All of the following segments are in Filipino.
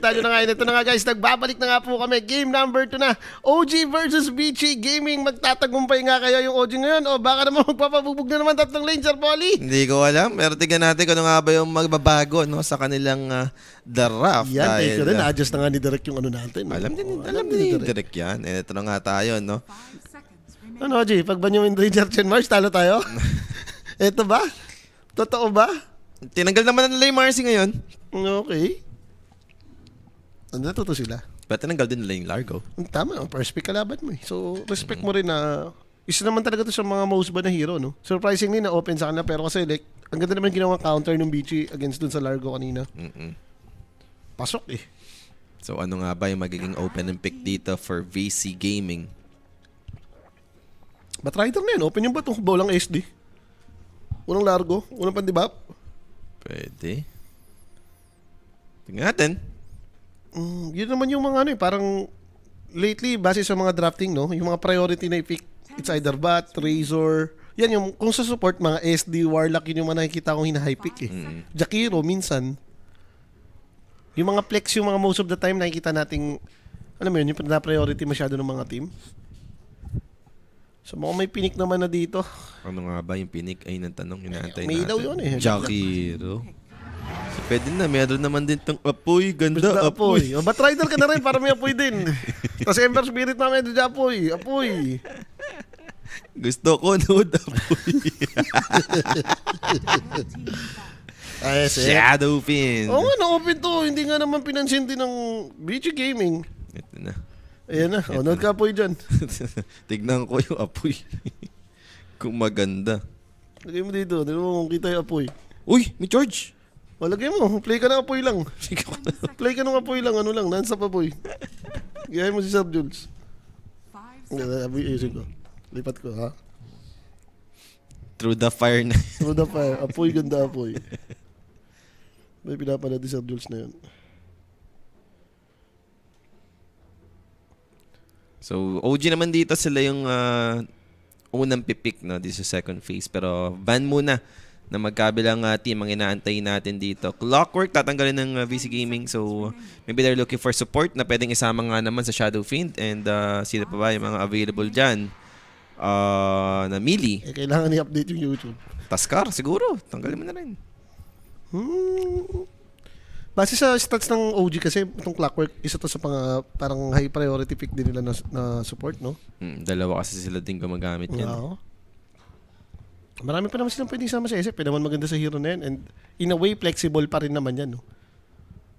makikita nyo na nga. Ito na nga guys, nagbabalik na nga po kami. Game number 2 na. OG versus BG Gaming. Magtatagumpay nga kaya yung OG ngayon o baka naman magpapabubog na naman tatlong lane, Sir Polly? Hindi ko alam. Pero tignan natin kung ano nga ba yung magbabago no, sa kanilang draft. Yan, dahil, take ko rin. Na-adjust na nga ni Direk yung ano natin. Alam din ni Direk yan. Ito na nga tayo, no? Ano, OG? Pag ba yung Ranger Chen Mars, talo tayo? Ito ba? Totoo ba? Tinanggal naman nila yung Marcy ngayon. Okay. Natuto sila. But tinanggal din nila yung Largo. Tama, ang first pick kalaban mo eh. So, respect mo rin na isa naman talaga to sa mga most ba na hero, no? Surprisingly na open sa kanila pero kasi like, ang ganda naman ginawang counter ng BG against dun sa Largo kanina. Pasok eh. So ano nga ba yung magiging open and pick dito for VC Gaming? But rider na yun, open yung batong bawlang SD. Unang Largo, unang pandibap. Pwede. Tingnan natin. Yun naman yung mga ano eh, parang lately, base sa mga drafting, no? Yung mga priority na i-pick, it's either Bat, Razor. Yan yung, kung sa support, mga SD, Warlock, yun yung mga nakikita kong hina-high pick eh. Jakiro, minsan. Yung mga flex, yung mga most of the time, nakikita nating, alam mo yun, yung na-priority masyado ng mga team. So, mukhang may pinik naman na dito. Ano nga ba yung pinik ay ng tanong inaantay May natin? ilaw yun eh. Jakiro. So, pwede na. Meron naman din itong apoy. Ganda, Basta apoy. O, Bat Rider ka na rin para may apoy din. Tapos Ember Spirit namin doon apoy. Apoy. Gusto ko nood apoy. Ayos eh. Shadow Fin. Oo nga, na-open to. Hindi nga naman pinansin din ng BG Gaming. Ito na. Ayan na. O, nood ka apoy dyan. Tignan ko yung apoy. Kung maganda. Lagay mo dito. Hindi mo kung kita yung apoy. Uy, may charge. O, lagay mo. Play ka ng apoy lang. Play ka ng apoy lang. Ano lang. Non-stop apoy. Gayahin mo si Sir Jules. Apoy, ayusin ko. Lipat ko, ha? Through the fire na. Through the fire. Apoy, ganda apoy. May pinapanood ni Sir Jules na yun. So, OG naman dito sila yung unang pipick no, dito sa second phase. Pero ban muna na magkabilang team ang inaantay natin dito. Clockwork, tatanggalin ng VC Gaming. So, maybe they're looking for support na pwedeng isama nga naman sa Shadow Fiend. And sila pa ba yung mga available dyan? Na Melee. Eh, kailangan i-update yung YouTube. Taskar, siguro. Tanggalin mo na rin. Base sa stats ng OG kasi, itong Clockwork, isa to sa parang high priority pick din nila na support, no? Dalawa kasi sila din gumagamit yan. Oo. Marami pa naman silang pwedeng sama sa SF. Naman maganda sa hero na yan. And in a way, flexible pa rin naman yan, no?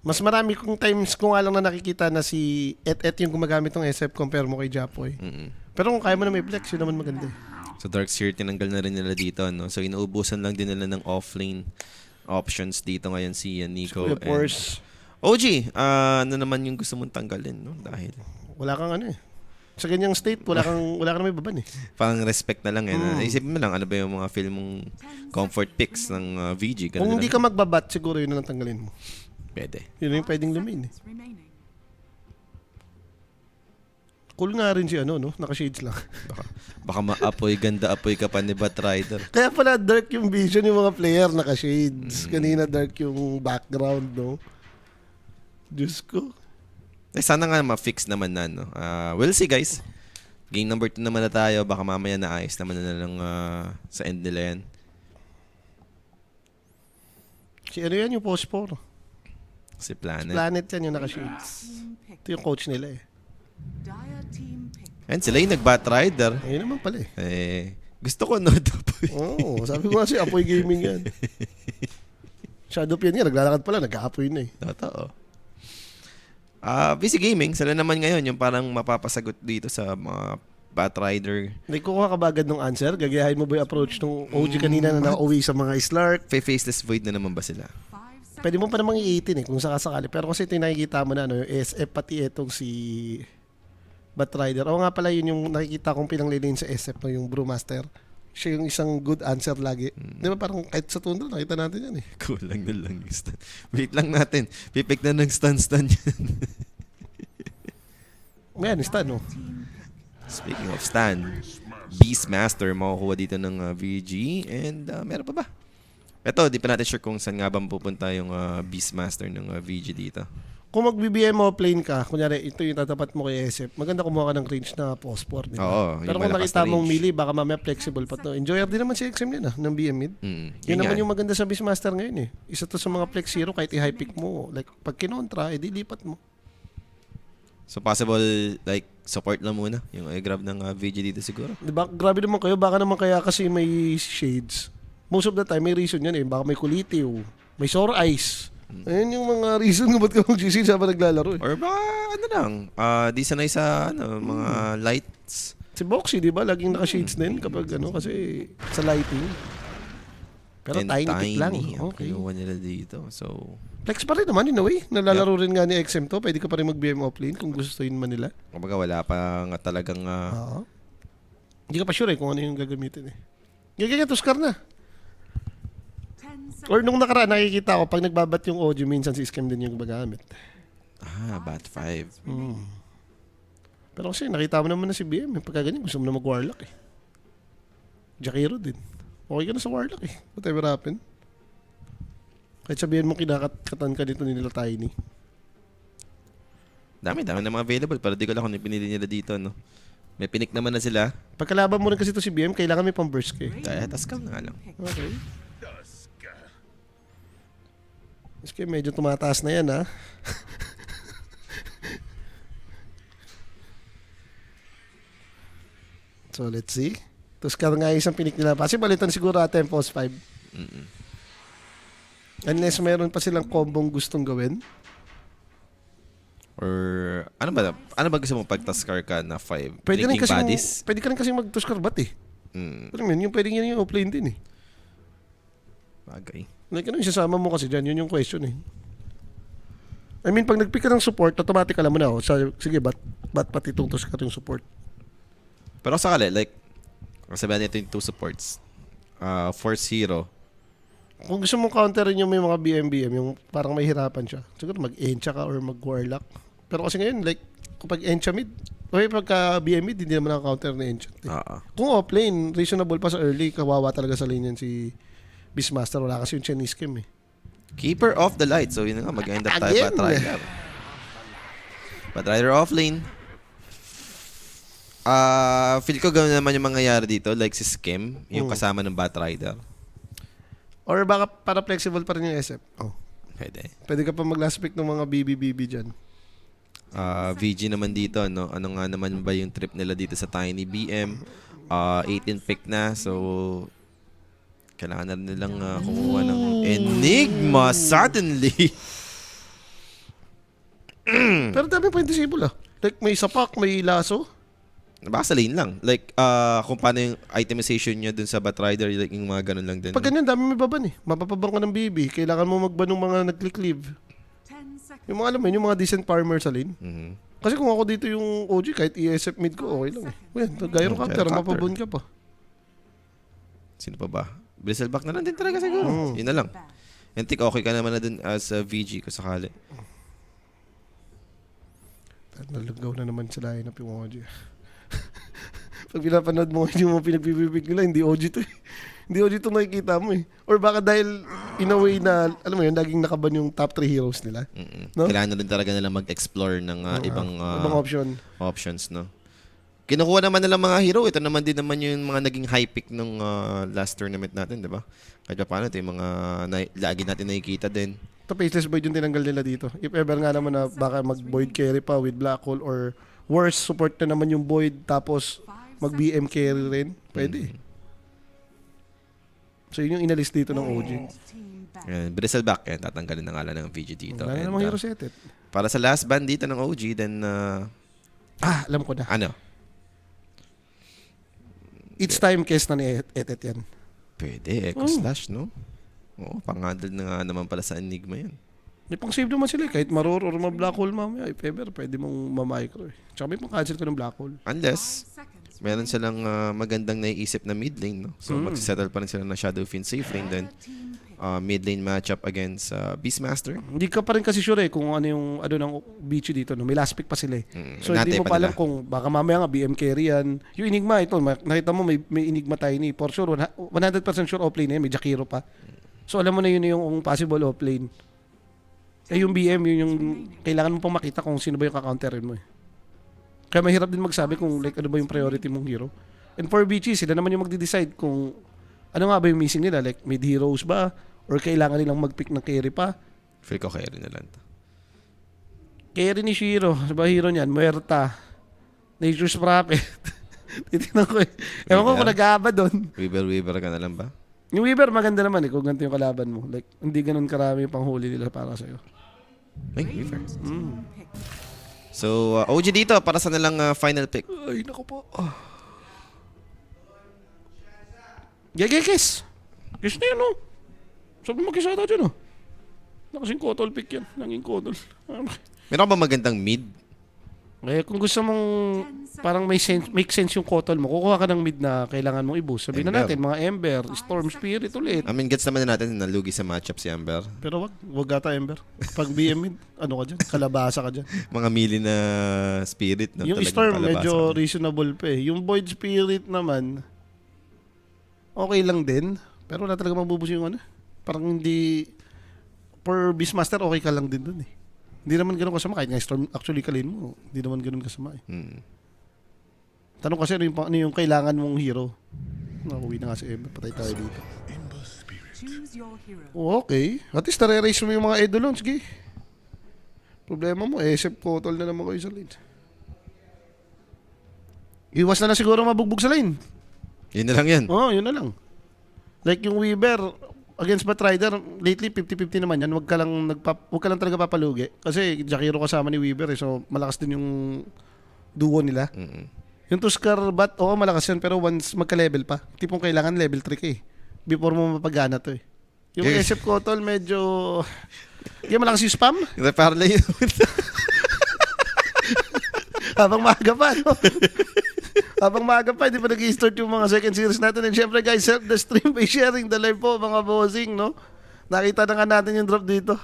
Mas marami kong times kung nga lang na nakikita na si Et yung gumagamit ng SF compare mo kay Japoy. Pero kung kaya mo na may flex, yun naman maganda. So Darkseer, tinanggal na rin nila dito. No? So inuubusan lang din nila ng offlane options dito ngayon si Nico. Of course. OG, ano naman yung gusto mong tanggalin? No? Dahil wala kang ano eh. Sa ganyang state, wala kang may baban eh. parang respect na lang. Isipin mo lang, ano ba yung mga feel mong comfort picks ng VG? Kung hindi ka magbabat, siguro yun na lang tanggalin mo. Pwede. Yun yung pwedeng lumain eh. Cool nga rin si ano, no? Naka-shades lang. Baka maapoy, ganda apoy ka pa ni Batrider. Kaya pala dark yung vision yung mga player, naka-shades. Kanina dark yung background, no? Diyos ko. Sana nga ma-fix naman na, no? We'll see, guys. Game number 2 naman na tayo. Baka mamaya naayos naman na lang sa end nila yan. Si ano yan yung post 4? Si Planet. Planet yan yung naka-shades. Ito yung coach nila eh. And sila yung nag-Batrider. Ayun naman pala eh. Gusto ko nood apoy. Oo, sabi ko nga si Apoy Gaming yan. Shadow yan yan, naglalakad pala, nag-aapoy na eh. Totoo. VC Gaming, sila naman ngayon yung parang mapapasagot dito sa mga Batrider. Nagkukuha ka ba agad ng answer? Gagayahin mo ba yung approach ng OG kanina na nakauwi sa mga Slark? Faceless Void na naman ba sila? Pwede mo pa namang i-18 eh kung sakasakali. Pero kasi ito yung nakikita mo na ano, yung SF pati itong si Batrider. O nga pala yun yung nakikita kong pinanglilin sa SF no, yung Brewmaster. Siya yung isang good answer lagi. Di ba parang kahit sa Tundra nakita natin yan eh. Kulang na lang yung stun. Wait lang natin. Pipick na ng stun yan. Ayan, stun no. Speaking of stun, Beastmaster makukuha dito ng VG. And meron pa ba? Ito, di pa natin sure kung saan nga ba pupunta yung Beastmaster ng VG dito. kung mag-BBM mo plane ka, kunyari, ito yung tatapat mo kay SF, maganda kumuha ka ng range na phosphor, di ba? Oo, Pero yung kung malakas nakita na mong range. melee, baka mamaya flexible pa to. Enjoyer din naman si XM yun ng BM mid. Yun naman yan. yung maganda sa Beastmaster ngayon eh. Isa to sa mga flex hero, kahit i-high pick mo. Like, pag kinontra, edi lipat mo. So possible, like, support lang muna. Yung i-grab ng VG dito siguro. Di ba? Grabe naman kayo. Baka naman kaya kasi may shades. Most of the time, may reason yan eh. Baka may kulitiw, may sore eyes. Ayun yung mga reason kung ba't ka mag-GC habang naglalaro eh. Or baka, ano lang, di sanay sa, mga lights. Si Boxy, di ba? Laging naka-shades din kapag ano, kasi sa lighting. Pero And tiny pick lang. ang Okay. kinuha nila dito. So, Flex pa rin naman in a way. Nalalaro rin nga ni XM to. Pwede ka pa rin mag-BM offlane kung gustuin man nila. kumbaga wala pa nga talagang, Oo. Hindi ka pa sure eh kung ano yung gagamitin eh. Ganyan, Tuskar na. Or nung nakaraan, nakikita ko, pag nagbabat yung audio, minsan si Scam din yung gumagamit. Bat 5. Pero kasi nakita mo naman na si BM, pagka ganyan, gusto mo na mag-warlock eh. Jakiro din. Okay ka na sa warlock eh. Whatever happen. Kahit sabihin mo kinakatan ka dito nila Tiny. Dami na mga available. Pero di ko lang kung ano pinili nila dito, no? May pinik naman na sila. Pagkalaban mo rin kasi to si BM, kailangan may pang-burst ka eh. Kaya taskal na nga lang. Okay. Kasi medyo tumataas na yan ha. So let's see. Tuskar nga isang pinik nila. Kasi balitan siguro at Tempos 5. Unless mayroon pa silang kombong gustong gawin. Or, ano ba gusto mo pag taskar ka na 5? Pwede rin Linking kasi bodies? pwede ka rin kasi mag-Tuskar bat eh. Pero yun, yung pwede yan yung offlane din eh. Bagay. Like ano yung sasama mo kasi dyan, yun yung question eh. I mean, pag nag-pick ka ng support, automatic alam mo na, sige, bat pati itong Tuskar yung support. Pero sakali, like, sabihan nito yung 2 supports. Force Hero. Kung gusto mong counterin yung may mga BM, yung parang may hirapan siya, siguro mag-encha ka or mag-warlock. Pero kasi ngayon, like, kapag encha mid, okay, pagka BM mid, hindi naman naka-counter na encha. Kung offlane, reasonable pa sa early, kawawa talaga sa lane yan si Beastmaster. Wala kasi yung Chinese game eh. Keeper of the light. So, yun na nga, mag-end up tayo Again. Batrider. Batrider offlane. Feel ko gano'n naman yung mangyayari dito. Like si Skem, yung kasama ng Batrider. Or baka para flexible pa rin yung SF. Pwede. Pwede ka pa mag-last pick ng mga BB dyan. VG naman dito, no? Ano nga naman ba yung trip nila dito sa Tiny BM? 18 pick na. So, kailangan na rin nilang kumuha ng Enigma suddenly. Pero dami pa yung disable ah. Like may sapak, may laso. Baka sa lane lang. Like, kung paano yung itemization nyo dun sa Batrider, like yung mga ganun lang din. Pag ganyan, dami may baban eh. Mapapabang ka ng BB. Kailangan mo magban ng mga nag-click-leave. Yung mga alam mo, yung mga decent farmer sa lane. Kasi kung ako dito yung OG, kahit ESF mid ko, okay lang eh. Well, gyro captor, Gyro captor. mapabon ka pa. Sino pa ba? Bristleback na lang din talaga siguro. Yun na lang. And think okay ka naman na dun as VG kung sakali. Nalagaw na naman sa lineup yung OG. Pag pinapanood mo yung mga pinagbibig nila, hindi OG to eh. Hindi OG to nakikita mo eh. Or baka dahil in a way na, alam mo yun, laging nakaban yung top 3 heroes nila. No? Kailangan na din talaga nila mag-explore ng ibang option. options, no? Kinukuha naman nila mga hero. Ito naman din naman yung mga naging high pick nung last tournament natin, di ba? Kahit pa paano, ito yung mga lagi natin nakikita din. Ito, Faceless Void yung tinanggal nila dito. If ever nga naman na baka mag-Void carry pa with Black Hole or worse, support na naman yung Void tapos mag-BM carry rin, pwede. So yun yung inalis dito ng OG. Bristleback, yan. Tatanggalin na nga lang ng VG dito. Wala na namang hero set it. Para sa last band dito ng OG, then, alam ko na. ano? Each time case na ni Etet yan. Pwede, Echo Slash, no? Oo, pang-handle na nga naman pala sa Enigma yan. May pang-save naman sila eh. Kahit maror or ma-black hole mamaya, if ever, pwede mong ma-micro eh. Tsaka may pang-cancel ko ng black hole. Unless, meron silang magandang naiisip na mid lane, no? So, mag-settle pa rin sila na Shadow Fiend safe lane, then mid lane matchup against Beastmaster. Hindi ka pa rin kasi sure eh kung ano yung ng Bichi dito. No? May last pick pa sila eh. So hindi Nantay mo pa pa alam nila. kung baka mamaya nga BM carry yan. Yung Enigma ito, nakita mo may Enigma Tiny. For sure, 100% sure offlane eh. May Jakiro pa. So alam mo na yun yung possible offlane. Eh yung BM, yun yung kailangan mo pang makita kung sino ba yung kakounterin mo eh. Kaya mahirap din magsabi kung like ano ba yung priority mong hero. And for BG, sila naman yung magde-decide kung ano nga ba yung missing nila. Like mid heroes ba? Or kailangan nilang mag-pick ng carry pa? Feel ko carry na lang to. Carry ni Shiro. Ano ba hero niyan? Muerta. Nature's Prophet. Titignan ko eh. Ewan ko kung nag-aaba doon. Weaver ka na lang ba? Yung Weaver maganda naman eh kung ganito yung kalaban mo. Like hindi ganun karami yung panghuli nila para sa'yo. Ay, Weaver. So, OG dito, para sa nalang final pick. Ay, naku po. Kiss. Kiss na yan, oh. Sabi mo kiss ata dyan, oh. Nakasing kotol pick yan. Nanging kotol. Meron ka ba magandang mid? Eh, kung gusto mong parang make sense yung kotol mo, kukuha ka ng mid na kailangan mong i-boost. Sabihin na Ember. natin, mga Ember, Storm Spirit ulit. I mean, gets naman na natin na nalugi sa matchup si Amber. Pero wag ata Ember. Pag BM mid, ano ka dyan? Kalabasa ka dyan. Mga mili na spirit. No? Yung Talagang Storm, palabasa medyo ka. reasonable pa eh. Yung Void Spirit naman, okay lang din. Pero wala talaga mabubus yung ano. Parang hindi, for Beastmaster, okay ka lang din dun eh. Hindi naman ganun kasama. Kahit nga Storm, actually kalin mo, hindi naman ganun kasama eh. Tanong kasi ano yung kailangan mong hero. Nakuwi na nga si Ember. Patay tayo dito. Okay. At least nare-raise mo yung mga Eidolon. Sige. Problema mo, SF Kotol na naman kayo sa lane. Iwas na siguro mabugbog sa lane. Yun na lang yan. Oo, yun na lang. Like yung Weaver against Batrider, lately 50-50 naman yan. Huwag ka lang talaga papalugi. Kasi Jakiro kasama ni Weaver eh. So malakas din yung duo nila. Yung Tuskar Bat, oo malakas yan. Pero once magka-level pa, tipong kailangan level 3 ka eh. Before mo mapagana to eh. Yung Okay. SF Kotol medyo... Yung malakas yung spam. Repar lang yun. Habang maaga pa, no? Habang maaga pa, hindi pa nag-i-start yung mga second series natin. And syempre guys, help the stream by sharing the live po, mga bossing, no? Nakita na nga natin yung drop dito.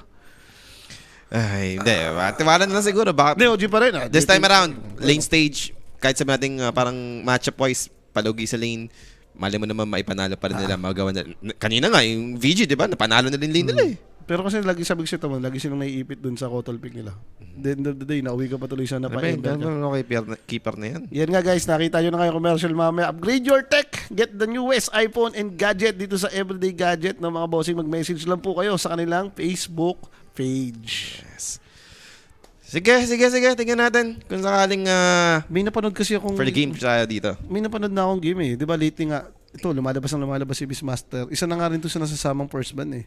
Ay, hindi. Tiwala na lang siguro. Baka, Hindi, OG pa rin. this time around, lane stage, kahit sabi natin parang matchup-wise, palugi sa lane, mali mo naman maipanalo pa rin nila. Magawa na. Kanina nga, yung VG, di ba? Napanalo na rin lane nila eh. Pero kasi lagi sabi ko sa tamo, lagi silang naiipit dun sa Kotol pick nila. The end of the day, nauwi ka pa tuloy sa napa-ember ka. Okay, keeper na yan. Yan nga guys, nakita nyo na kayo commercial mamaya. Upgrade your tech. Get the newest iPhone and gadget dito sa Everyday Gadget ng mga bossing. Mag-message lang po kayo sa kanilang Facebook page. Yes. Sige. Tingnan natin kung sakaling May napanood kasi akong... for the game tayo dito. May napanood na akong game eh. Di ba lately nga, ito, lumalabas si Beastmaster. Isa na nga rin to sa nasasamang first ban eh.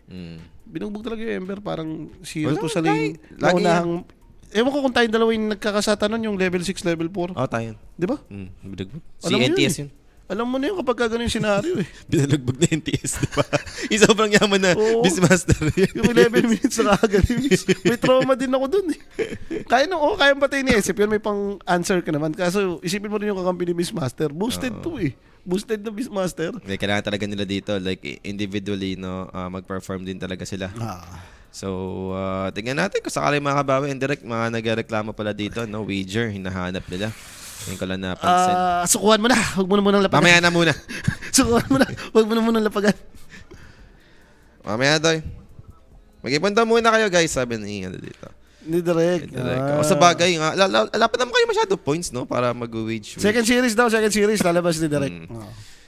Binugbog talaga yung Ember. Parang zero Wala, to sa lane. lagi Naunahang... Ewan ko kung tayong dalawa yung nagkakasata nun, yung level 6, level 4. Oh, tayo yan. Di ba? Binugbog. Si Alam mo yun NTS eh. yun. Alam mo na yun kapag ganun yung senaryo eh. Binalugbog na NTS, di ba? Yung sobrang yaman na Oo. Beastmaster. Yung 11 minutes na kagad. May trauma din ako dun eh. Kayang patay ni SF yun, may pang answer ka naman. Kaso isipin mo rin yung kakampi ni Beastmaster. Boosted to eh. Boosted na Beastmaster. Like, kailangan talaga nila dito, like individually, no, mag-perform din talaga sila. So, tingnan natin kung sakali makabawi. Indirect, mga nagreklamo pala dito, no, wager, hinahanap nila. Yung ko lang napansin. Sukuhan mo na. Huwag mo na munang lapagan. Mamaya na muna. Sukuhan mo na. Huwag mo na munang lapagan. Mamaya, Doy. Mag-ipunta muna kayo, guys, sabi ni dito. Ni Direk. O sa bagay, lapit naman kayo masyado points, no, para mag-wage. Second series daw. Second series. Lalabas ni Direk.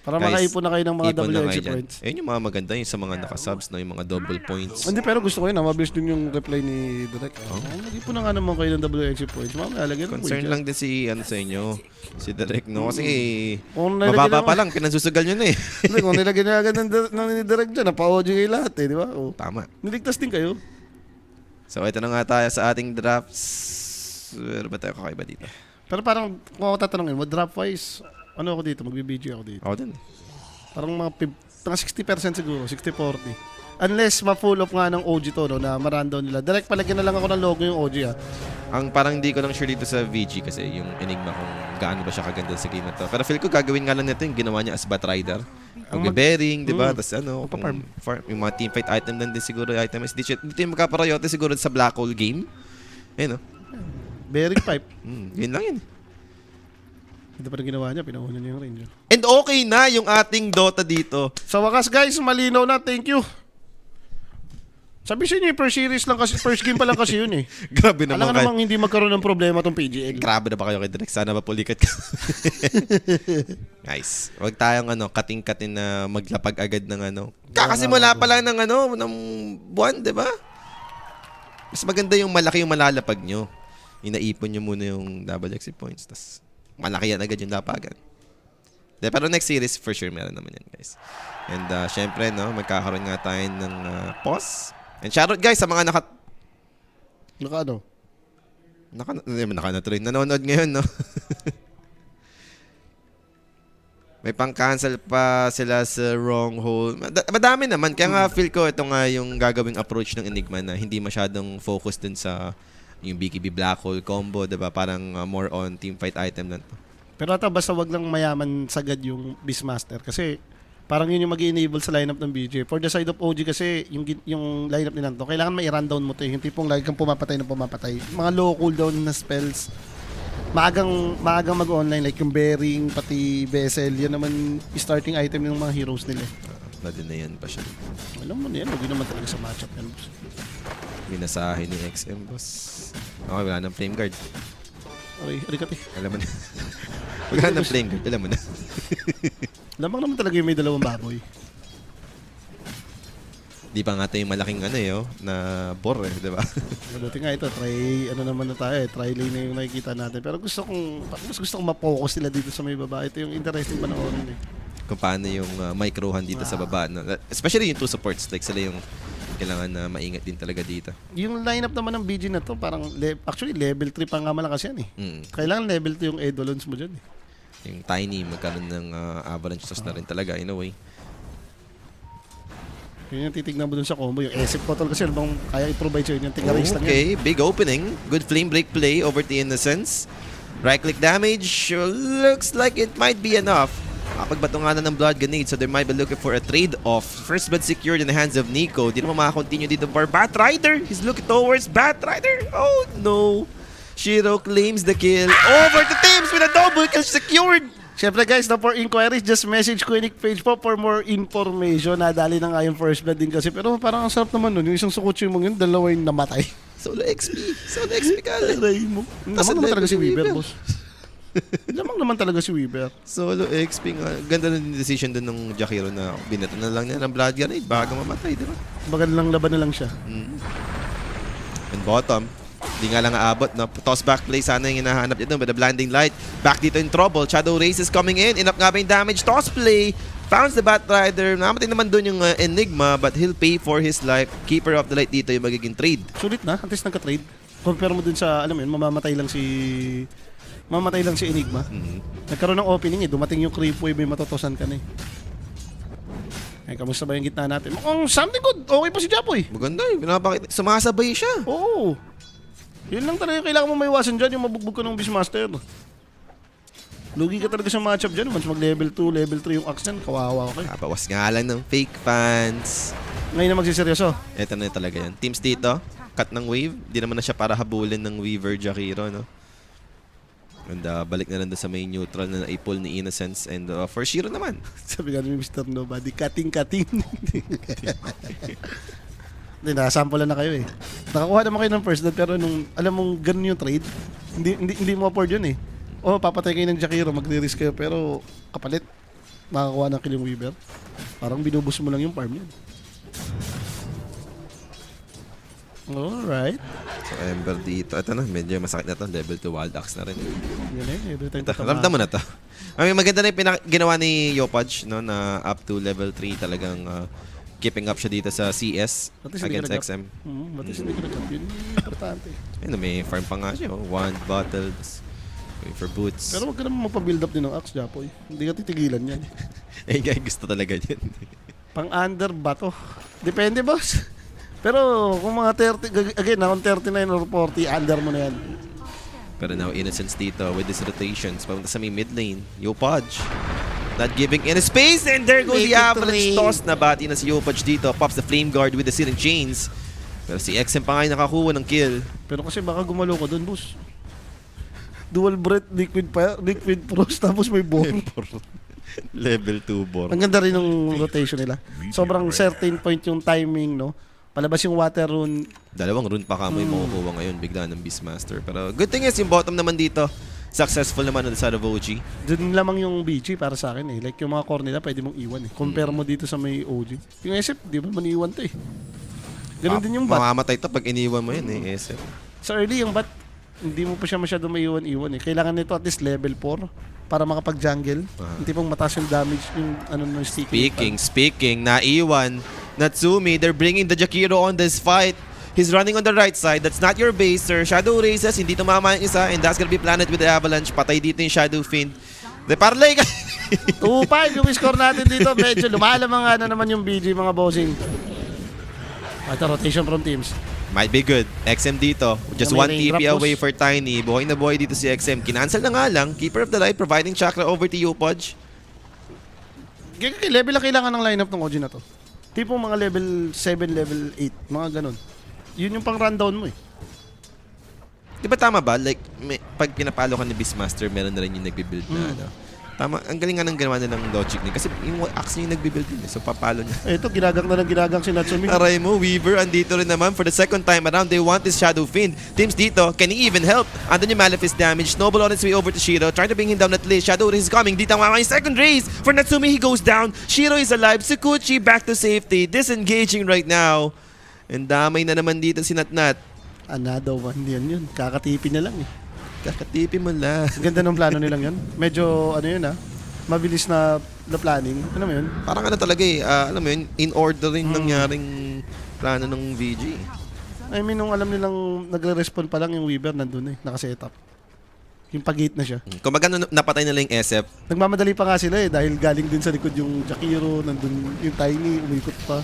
Para Guys, makaipon na kayo ng mga ipon na WXC kayo dyan. points. Ayun yung mga maganda, yung sa mga nakasubs, no, yung mga double points. Hindi, pero gusto ko yun. Mabilis din yung reply ni Direk. Nag-ipon na nga naman kayo ng WXC points. Mamaya, lagyan ng Concern points. lang din si, sa inyo, si Direk, no? Kasi, Kung nilagyan mababa naman- pa lang, pinansusugal nyo na eh. Hindi, kung nilagyan niya agad ng Direk dyan, napa-OG kayo lahat eh, di ba? Oh. Tama. Niligtas din kayo. So, ito na nga tayo sa ating drafts. Ano ba tayo kakaiba dito? Pero parang, kung ako tatanungin mo, drop-wise, ano ako dito? Magbi-BG ako dito. Ako din. Parang mga 60% siguro, 60-40. Unless ma-full off nga ng OG to, no, na ma-rundown nila. Direct palagyan na lang ako ng logo yung OG, ha. Ang parang hindi ko lang sure dito sa VG kasi yung Enigma kung gaano ba siya kaganda sa game na to. Pero feel ko gagawin nga lang nito yung ginawa niya as Batrider. Magbe-bearing, di ba? Tapos ano, yung mga teamfight item lang din siguro item is dito yung magka-priority siguro sa Black Hole game. Ayun, no? Bearing pipe. Yun lang yun. Ito pa rin ginawa niya, pinahuna niya yung Ranger. And okay na yung ating Dota dito. Sa wakas guys, malinaw na. Thank you. Sabi sa inyo, first series lang kasi, first game pa lang kasi yun eh. Grabe naman Alam ka kayo. namang hindi magkaroon ng problema tong PGL. Grabe na ba kayo kay Direk? Sana mapulikat ka. Nice. Huwag tayong kating-katin na maglapag agad ng Kakasimula pa lang ng buwan, di ba? Mas maganda yung malaki yung malalapag nyo. Inaipon nyo muna yung double XP points. Tas malaki yan agad yung lapagan. Pero next series, for sure, meron naman yan, guys. And syempre, magkakaroon nga tayo ng pause. And shoutout, guys, sa mga nanonood ngayon, no? May pang-cancel pa sila sa wrong hole. Madami naman. Kaya nga feel ko ito nga yung gagawing approach ng Enigma na hindi masyadong focus dun sa yung BKB Black Hole combo, diba? Parang more on teamfight item lang to. Pero ata basta wag lang mayaman sagad yung Beastmaster kasi parang yun yung mag-enable sa lineup ng BJ. For the side of OG kasi yung lineup nila to, kailangan ma-rundown mo to yung tipong lagi kang pumapatay. Mga low cooldown na spells. Maagang mag-online like yung bearing pati vessel, yan naman starting item ng mga heroes nila. Na-deny pa siya. Alam mo na yan, huwag naman talaga sa matchup yan. Minasahe ni XM, boss. Okay, wala nang flame guard. Okay, arikati. Alam mo na. Wala nang flame guard, alam mo na. Lamang naman talaga yung may dalawang baboy. Di pa nga ito yung malaking na bore, di ba? Mabuti nga ito, try try lane na yung nakikita natin. Pero mas gusto kong ma-focus sila dito sa may baba. Ito yung interesting panoorin eh. Kung paano yung microhan dito sa baba. No? Especially yung two supports. Like sila yung kailangan na maingat din talaga dito. Yung lineup naman ng BG na to, parang actually level 3 pa nga malakas yan eh. Mm. Kailangan level 2 yung Eidolons mo dyan eh. Yung Tiny, magkaroon ng avalanche toss na rin talaga in a way. Yun yung titignan mo dun sa combo. Yung SF Potol kasi bang kaya i-provide sa'yo yung tiga-race lang yan. Okay, big opening. Good flame break play over to Innocence. Right click damage. Looks like it might be enough. Pagbato nga na ng blood grenade, so they might be looking for a trade-off. First blood secured in the hands of Nico. Di naman makakontinue dito for Batrider. He's looking towards Batrider. Oh no. Shiro claims the kill. Over to Tims with a double kill secured. Siyempre guys, for inquiries, just message Quinic page po for more information. Nadali na nga yung first blood din kasi. Pero parang ang sarap naman nun. Yung isang Sukuchi mong yun, dalawa yung namatay. Solo XP. Solo XP ka. Aray mo. Lamang naman talaga si Weaver, boss. Lamang naman talaga si Weaver. Solo XP nga. Ganda na yung decision dun ng Jakiro na binato na lang niya ng blood grenade bago mamatay, di ba? Magandang laban na lang siya. And bottom. Di nga lang aabot, no? Toss back play sana yung hinahanap niya doon with the blinding light. Back dito in trouble. Shadow Race is coming in. Enough nga ba yung damage? Toss play. Founds the Batrider. Namatay naman doon yung Enigma but he'll pay for his life. Keeper of the Light dito yung magiging trade. Sulit na. At least nagka-trade. Compare mo dun sa, alam mo yun, mamamatay lang si Enigma. Nagkaroon ng opening eh. Dumating yung creep wave, may matotosan ka na eh. Ay, kamusta ba yung gitna natin? Mukhang something good. Okay pa si Japoy. Maganda eh. Pinapakita. Sumasabay siya. Oo. Yun lang talaga kailangan mo maiwasan dyan, yung mabugbog ka ng Beastmaster. Lugi ka talaga sa matchup dyan. Once mag-level 2, level 3 yung axe yan, kawawa ka. Kapawas nga lang ng fake fans. Ngayon na magsiseryoso. Ito na talaga yan. Teams dito, cut ng wave. Di naman na siya para habulin ng Weaver Jakiro, no? And balik na lang doon sa main neutral na naipul ni Innocence. And for Shiro naman. Sabi nga ni Mr. Nobody, cutting. Hindi, nakasample na kayo eh. Nakakuha naman kayo ng first blood pero nung alam mong ganun yung trade, hindi mo afford yun eh. O, papatay kayo ng Jakiro, magre-risk kayo pero kapalit, makakuha ng kill yung Weaver. Parang binubus mo lang yung farm yun. Alright. So Ember dito. Ito na, medyo masakit na to. Level 2 Wild Axe na rin. Yun eh, every time Ito, tatama. ramdam mo na to. I mean, maganda na yung ginawa ni Yopaj, no, na up to level 3 talagang keeping up siya dito sa CS At least hindi against ka XM. Ba't hindi ka nag-up? Yun yung importante. Ayun, may farm pa nga siya. Wand, bottles, going for boots. Pero wag ka naman magpa-build up din ng axe, Japoy. Hindi ka titigilan yan. Eh, guy, gusto talaga yun. Pang-under ba to? Depende, boss. Pero kung mga 30, again, kung 39 or 40, under mo na yan. Pero now, Innocence dito with his rotations. Papunta sa may mid lane. Yopaj. Not giving any space. And there goes the avalanche toss. Nabati na si Yopaj dito. Pops the flame guard with the searing chains. Pero si XM pa nga yung nakakuha ng kill. Pero kasi baka gumalo ka dun, boss. Dual breath, liquid frost, tapos may bomb. Level 2 bor. Ang ganda rin ng rotation nila. Sobrang certain point yung timing, no? Palabas yung water rune. 2 rune pa ka mo yung makukuha ngayon bigla ng Beastmaster. Pero good thing is yung bottom naman dito, successful naman on the side of OG. Doon lamang yung BG para sa akin eh. Like yung mga core nila pwede mong iwan eh. Compare mo dito sa may OG. Yung SF, di ba maniwan to eh. Ganun din yung bat. Mamamatay to pag iniwan mo yun eh, SF. Sa early yung bat, hindi mo pa siya masyado maiwan-iwan eh. Kailangan nito at least level 4 para makapag-jungle. Hindi pang mataas yung damage yung ano ng sticky. Speaking, naiwan, Natsumi, they're bringing the Jakiro on this fight. He's running on the right side. That's not your base, sir. Shadow Races, hindi tumama yung isa, and that's gonna be planted with the Avalanche. Patay dito yung Shadow Fiend. De parlay ka! 2-5 yung score natin dito. Medyo lumalamang ano naman yung BG mga bossing. Ito, rotation from teams. Might be good. XM dito. Just May one raindrop TP push. away for Tiny. Buhay na buhay dito si XM. Kinancel na nga lang. Keeper of the Light providing chakra over to you, Podge. Level lang kailangan ng lineup ng OG na to. Tipong mga level 7, level 8. Mga ganun. Yun yung pang rundown mo eh. Di ba tama ba? Like, pag pinapalo ka ni Beastmaster, meron na rin yung nagbibuild na ano. Tama, ang galing nga ng ginawa nilang logic niya. Kasi yung Axe niya yung nagbibuild din. So, papalo niya. Ito, ginagang na ng ginagang si Natsumi. Aray mo, Weaver, andito rin naman for the second time around. They want this Shadow Fiend. Teams dito, can he even help? Andun yung Malefice damage. Snowball on its way over to Shiro. Trying to bring him down at least. Shadow Race is coming. Dito ang yung second race. For Natsumi, he goes down. Shiro is alive. Tsukuchi back to safety. Disengaging right now. And damay na naman dito si Natnat. Another one yun. Kakatipi na lang eh. Kakatipi mo lang. Ganda ng plano nilang yun. Medyo, ano yun mabilis na planning. Ano mo yun? Parang ano talaga eh, alam mo yun, in order rin nangyaring plano ng VG. I mean, nung alam nilang nagre-respond pa lang yung Weaver, nandun eh, nakaset up. Yung pag-gate na siya. Kung baga napatay nila yung SF, Nagmamadali pa nga sila eh, dahil galing din sa likod yung Jakiro, nandun yung Tiny, umikot pa.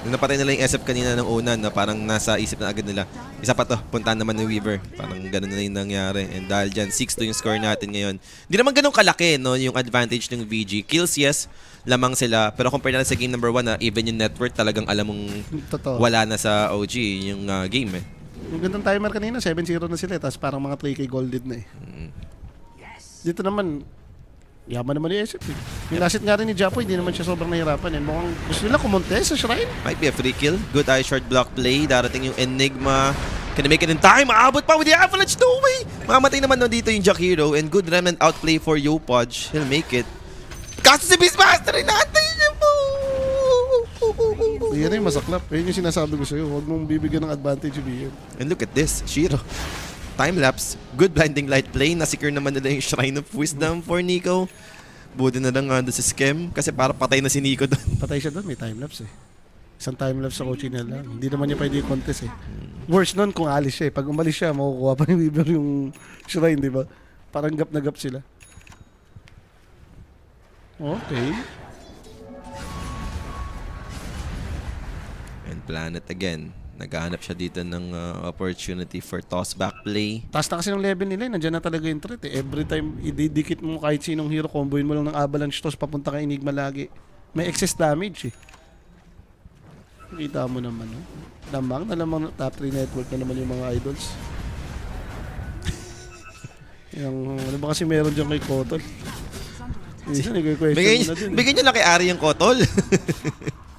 nung napatay nila yung SF kanina ng una na parang nasa isip na agad nila, isa pa to, puntahan naman ng Weaver. Parang ganun na yung nangyari. And dahil dyan, 6-2 yung score natin ngayon. Hindi naman ganun kalaki, no, yung advantage ng VG. Kills, yes, lamang sila. Pero compare na sa game number 1, even yung net worth talagang alam mong Totoo. wala na sa OG yung game eh. Yung gandang timer kanina, 7-0 na sila, tapos parang mga 3K golded na eh. Dito naman, yaman naman ni SF eh. Yung last hit nga rin ni Japo, hindi naman siya sobrang nahirapan eh. Mukhang gusto nila kumonte sa shrine. Might be a free kill. Good eye short block play. Darating yung Enigma. Can they make it in time? Maabot pa with the Avalanche. No way! Mamatay naman na dito yung Jakiro. And good remnant outplay for Yopodge. He'll make it. Kaso si Beastmaster, inaantay niya po! Yan yung masaklap. Yan yung sinasabi ko sa'yo. Huwag mong bibigyan ng advantage yung And look at this. Shiro. Time-lapse. Good blinding light play. Nasecure naman nila yung Shrine of Wisdom for Nico. Buti na lang doon sa scam. Kasi para patay na si Nico doon. Patay siya doon, may time-lapse eh. Isang time-lapse sa coaching na lang. Hindi naman niya pwede i-contest eh. Worse nun kung alis siya eh. Pag umalis siya, makukuha pa ni Weaver yung shrine, di ba? Parang gap na gap sila. Okay. And Planet again. Naghahanap siya dito ng opportunity for toss-back play. Taas na kasi ng level nila eh. Nandiyan na talaga yung threat eh. Every time ididikit mo kahit sinong hero, comboin mo lang ng avalanche toss, papunta ka Enigma lagi. May excess damage eh. Kita mo naman, no? Lamang na lamang top 3 network na naman yung mga idols. Yung, ano ba kasi meron dyan kay Kotol? Minsan, i-question mo na din. Bigyan niyo lang kay Ari yung kotol.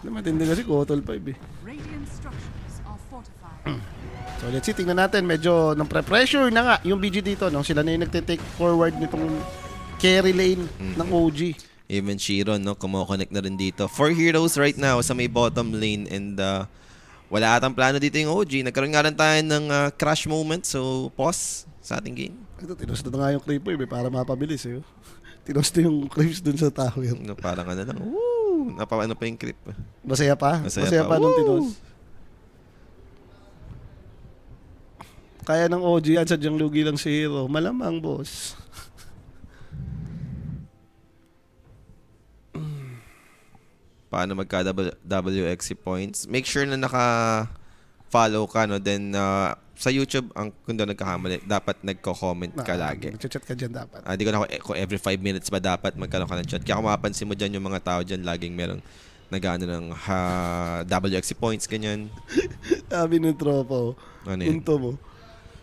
Matindi kasi Kotol 5 eh. Radiant structures are fortified. So let's see, tingnan natin. Medyo ng pressure na nga yung BG dito, no? Sila na yung nagte-take forward nitong carry lane ng OG. Even Shiro, no, kumo-connect na rin dito. 4 heroes right now sa may bottom lane and wala atang plano dito yung OG. Nagkaroon nga rin tayo ng crash moment, so pause sa ating game. Ito, tinost na nga yung creeper eh, para mapabilis eh. Tinost na yung creeps dun sa tower. No, parang ano lang, woo! Ano pa yung creep. Masaya pa? Masaya pa pa. nung Woo! tinost. Kaya ng OG, at sadyang lugi lang si Hero. Malamang, boss. Paano magka-WXC points? Make sure na naka-follow ka, no? Then, sa YouTube, kung doon nagkakamali, dapat nagko-comment ka lagi. Nag-chat ka dyan dapat. Di ko na kung every 5 minutes ba dapat magkaroon ka ng chat. Kaya kung mapapansin mo dyan yung mga tao dyan, laging merong nag-ano ng WXC points, ganyan. Sabi ng tropa, Ano yun? punto mo.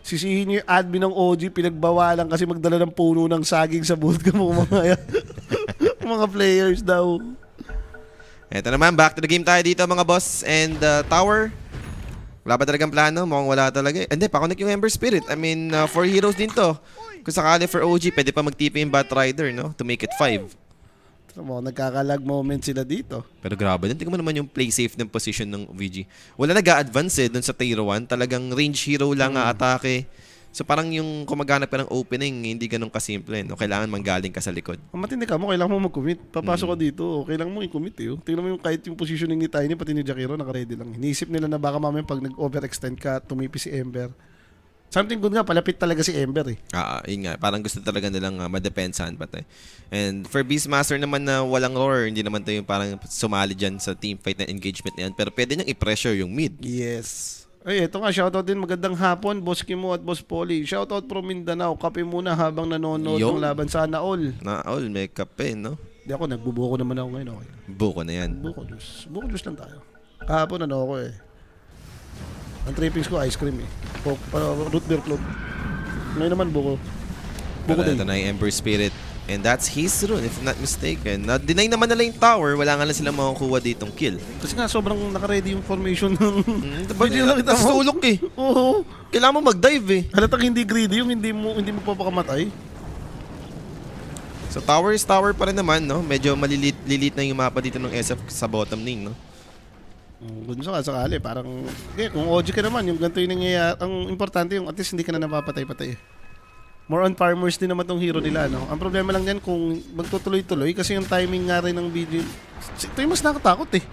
Sisihin niyo yung admin ng OG, pinagbawalan kasi magdala ng puno ng saging sa bootcamp mo mga, mga players daw. Eto naman, back to the game tayo dito mga boss. And tower, Wala ba talagang plano? Mukhang wala talaga eh. Hindi, pa-connect yung Ember Spirit. I mean, 4 heroes din to. Kung sakali for OG, pwede pa mag-TP yung Batrider, no? To make it 5. Mo, nagkakalag moment sila dito. Pero grabe, tingnan mo naman yung play safe ng position ng VG. Wala nag-a-advance eh dun sa tier 1. Talagang range hero lang atake. So parang yung kumaganap ka ng opening, hindi ganun kasimple. No? Kailangan manggaling ka sa likod. Kung matindi ka mo, kailangan mo mag-commit. Papasok ka dito, kailangan mo i-commit eh. Tingnan mo yung kahit yung positioning ni Tiny, pati ni Jakiro, naka-ready lang. Iniisip nila na baka mamaya pag nag-overextend ka, tumipi si Ember. Something good nga, palapit talaga si Ember eh. Yun nga, parang gusto talaga nilang madepensahan pa tayo. And for Beastmaster naman na walang roar, hindi naman tayo parang sumali dyan sa teamfight na engagement na yan. Pero pwede niyang i-pressure yung mid. Yes. Ay, ito nga, shoutout din. Magandang hapon, Boss Kimo at Boss Polly. Shoutout from Mindanao. Kape muna habang nanonood Yo. ng laban. Sana all. All, may kape, no? Di ako, nagbubuko naman ako ngayon. Okay. Buko na yan. Buko juice. Buko juice lang tayo. Kahapon ano ako eh. Ang trippings ko, ice cream eh. Root beer club. Ngayon naman buko. Buko Pero din. ito na yung Ember Spirit. And that's his rune, if not mistaken. Na-deny naman nila yung tower. Wala nga lang sila makukuha ditong kill. Kasi nga sobrang naka-ready yung formation ng... Video lang kita mo. Sulok eh. Oo. Kailangan mo mag-dive eh. Halatang hindi greedy yung hindi mo papakamatay. So tower is tower pa rin naman, no? Medyo malilit na yung mapa dito ng SF sa bottom lane, no? Kung sakali, parang... Okay, kung OG ka naman, yung ganito yung nangyayari. Ang importante yung at least hindi ka na napapatay-patay. More on farmers din naman tong hero nila, no? Ang problema lang yan kung magtutuloy-tuloy kasi yung timing nga rin ng video. Ito yung mas nakatakot eh.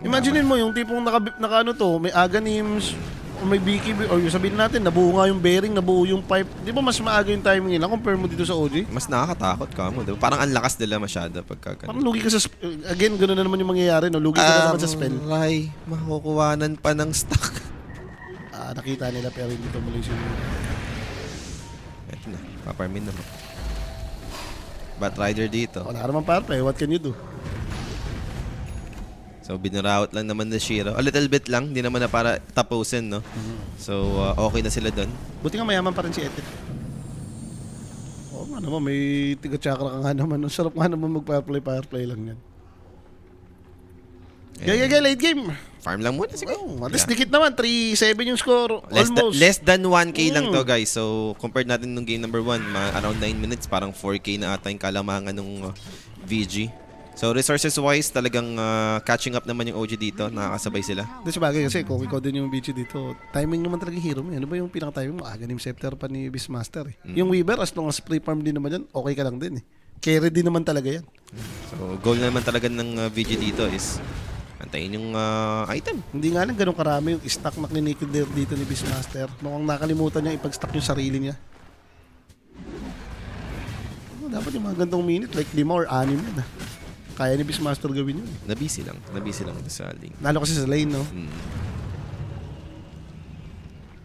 Imagine mo yung tipong naka ano to, may Aghanims, o may BKB, o yung sabihin natin, nabuo nga yung bearing, nabuo yung pipe. Di ba mas maaga yung timing nila compare mo dito sa OG? Mas nakakatakot ka mo, diba? Parang ang lakas nila masyado pagka Parang lugi ka sa... Again, gano'n na naman yung mangyayari, no? Lugi ka na naman sa spell. Aray, makukuwanan pa ng stock. Nakita nila pero hindi tumuloy sila. Eto na, paparmin naman. Batrider dito. Wala ka naman parplay, what can you do? So, binuraut lang naman na Shiro. A little bit lang, hindi naman na para tapusin, no? So, okay na sila doon. Buti nga mayaman pa rin si Ethel. Oo nga naman, may tiga-chakra ka nga naman. Ang sarap nga naman mag-fireplay lang yan. Yeah, late game. Farm lang muna, sige. Oh, at least dikit naman, 3-7 yung score. Almost. Less than 1K lang to, guys. So, compared natin nung game number 1, around 9 minutes, parang 4K na ata yung kalamangan ng VG. So, resources-wise, talagang catching up naman yung OG dito. Nakakasabay sila. Hindi sabagay kasi kung ikaw din yung BG dito, timing naman talaga yung hero mo. Ano ba yung pinaka-timing mo? Ganim scepter pa ni Beastmaster eh. Yung Weaver, as long as free farm din naman yan, okay ka lang din eh. Carry din naman talaga yan. So, goal naman talaga ng VG dito is antayin yung item. Hindi nga lang ganun karami yung stock na klinikid dito ni Beastmaster. Mukhang nakalimutan niya ipag-stock yung sarili niya. Dapat yung mga gantong minute, like 5 or 6 yan ah. Kaya ni Beastmaster gawin yun. Nabisi lang sa lane. Lalo kasi sa lane, no?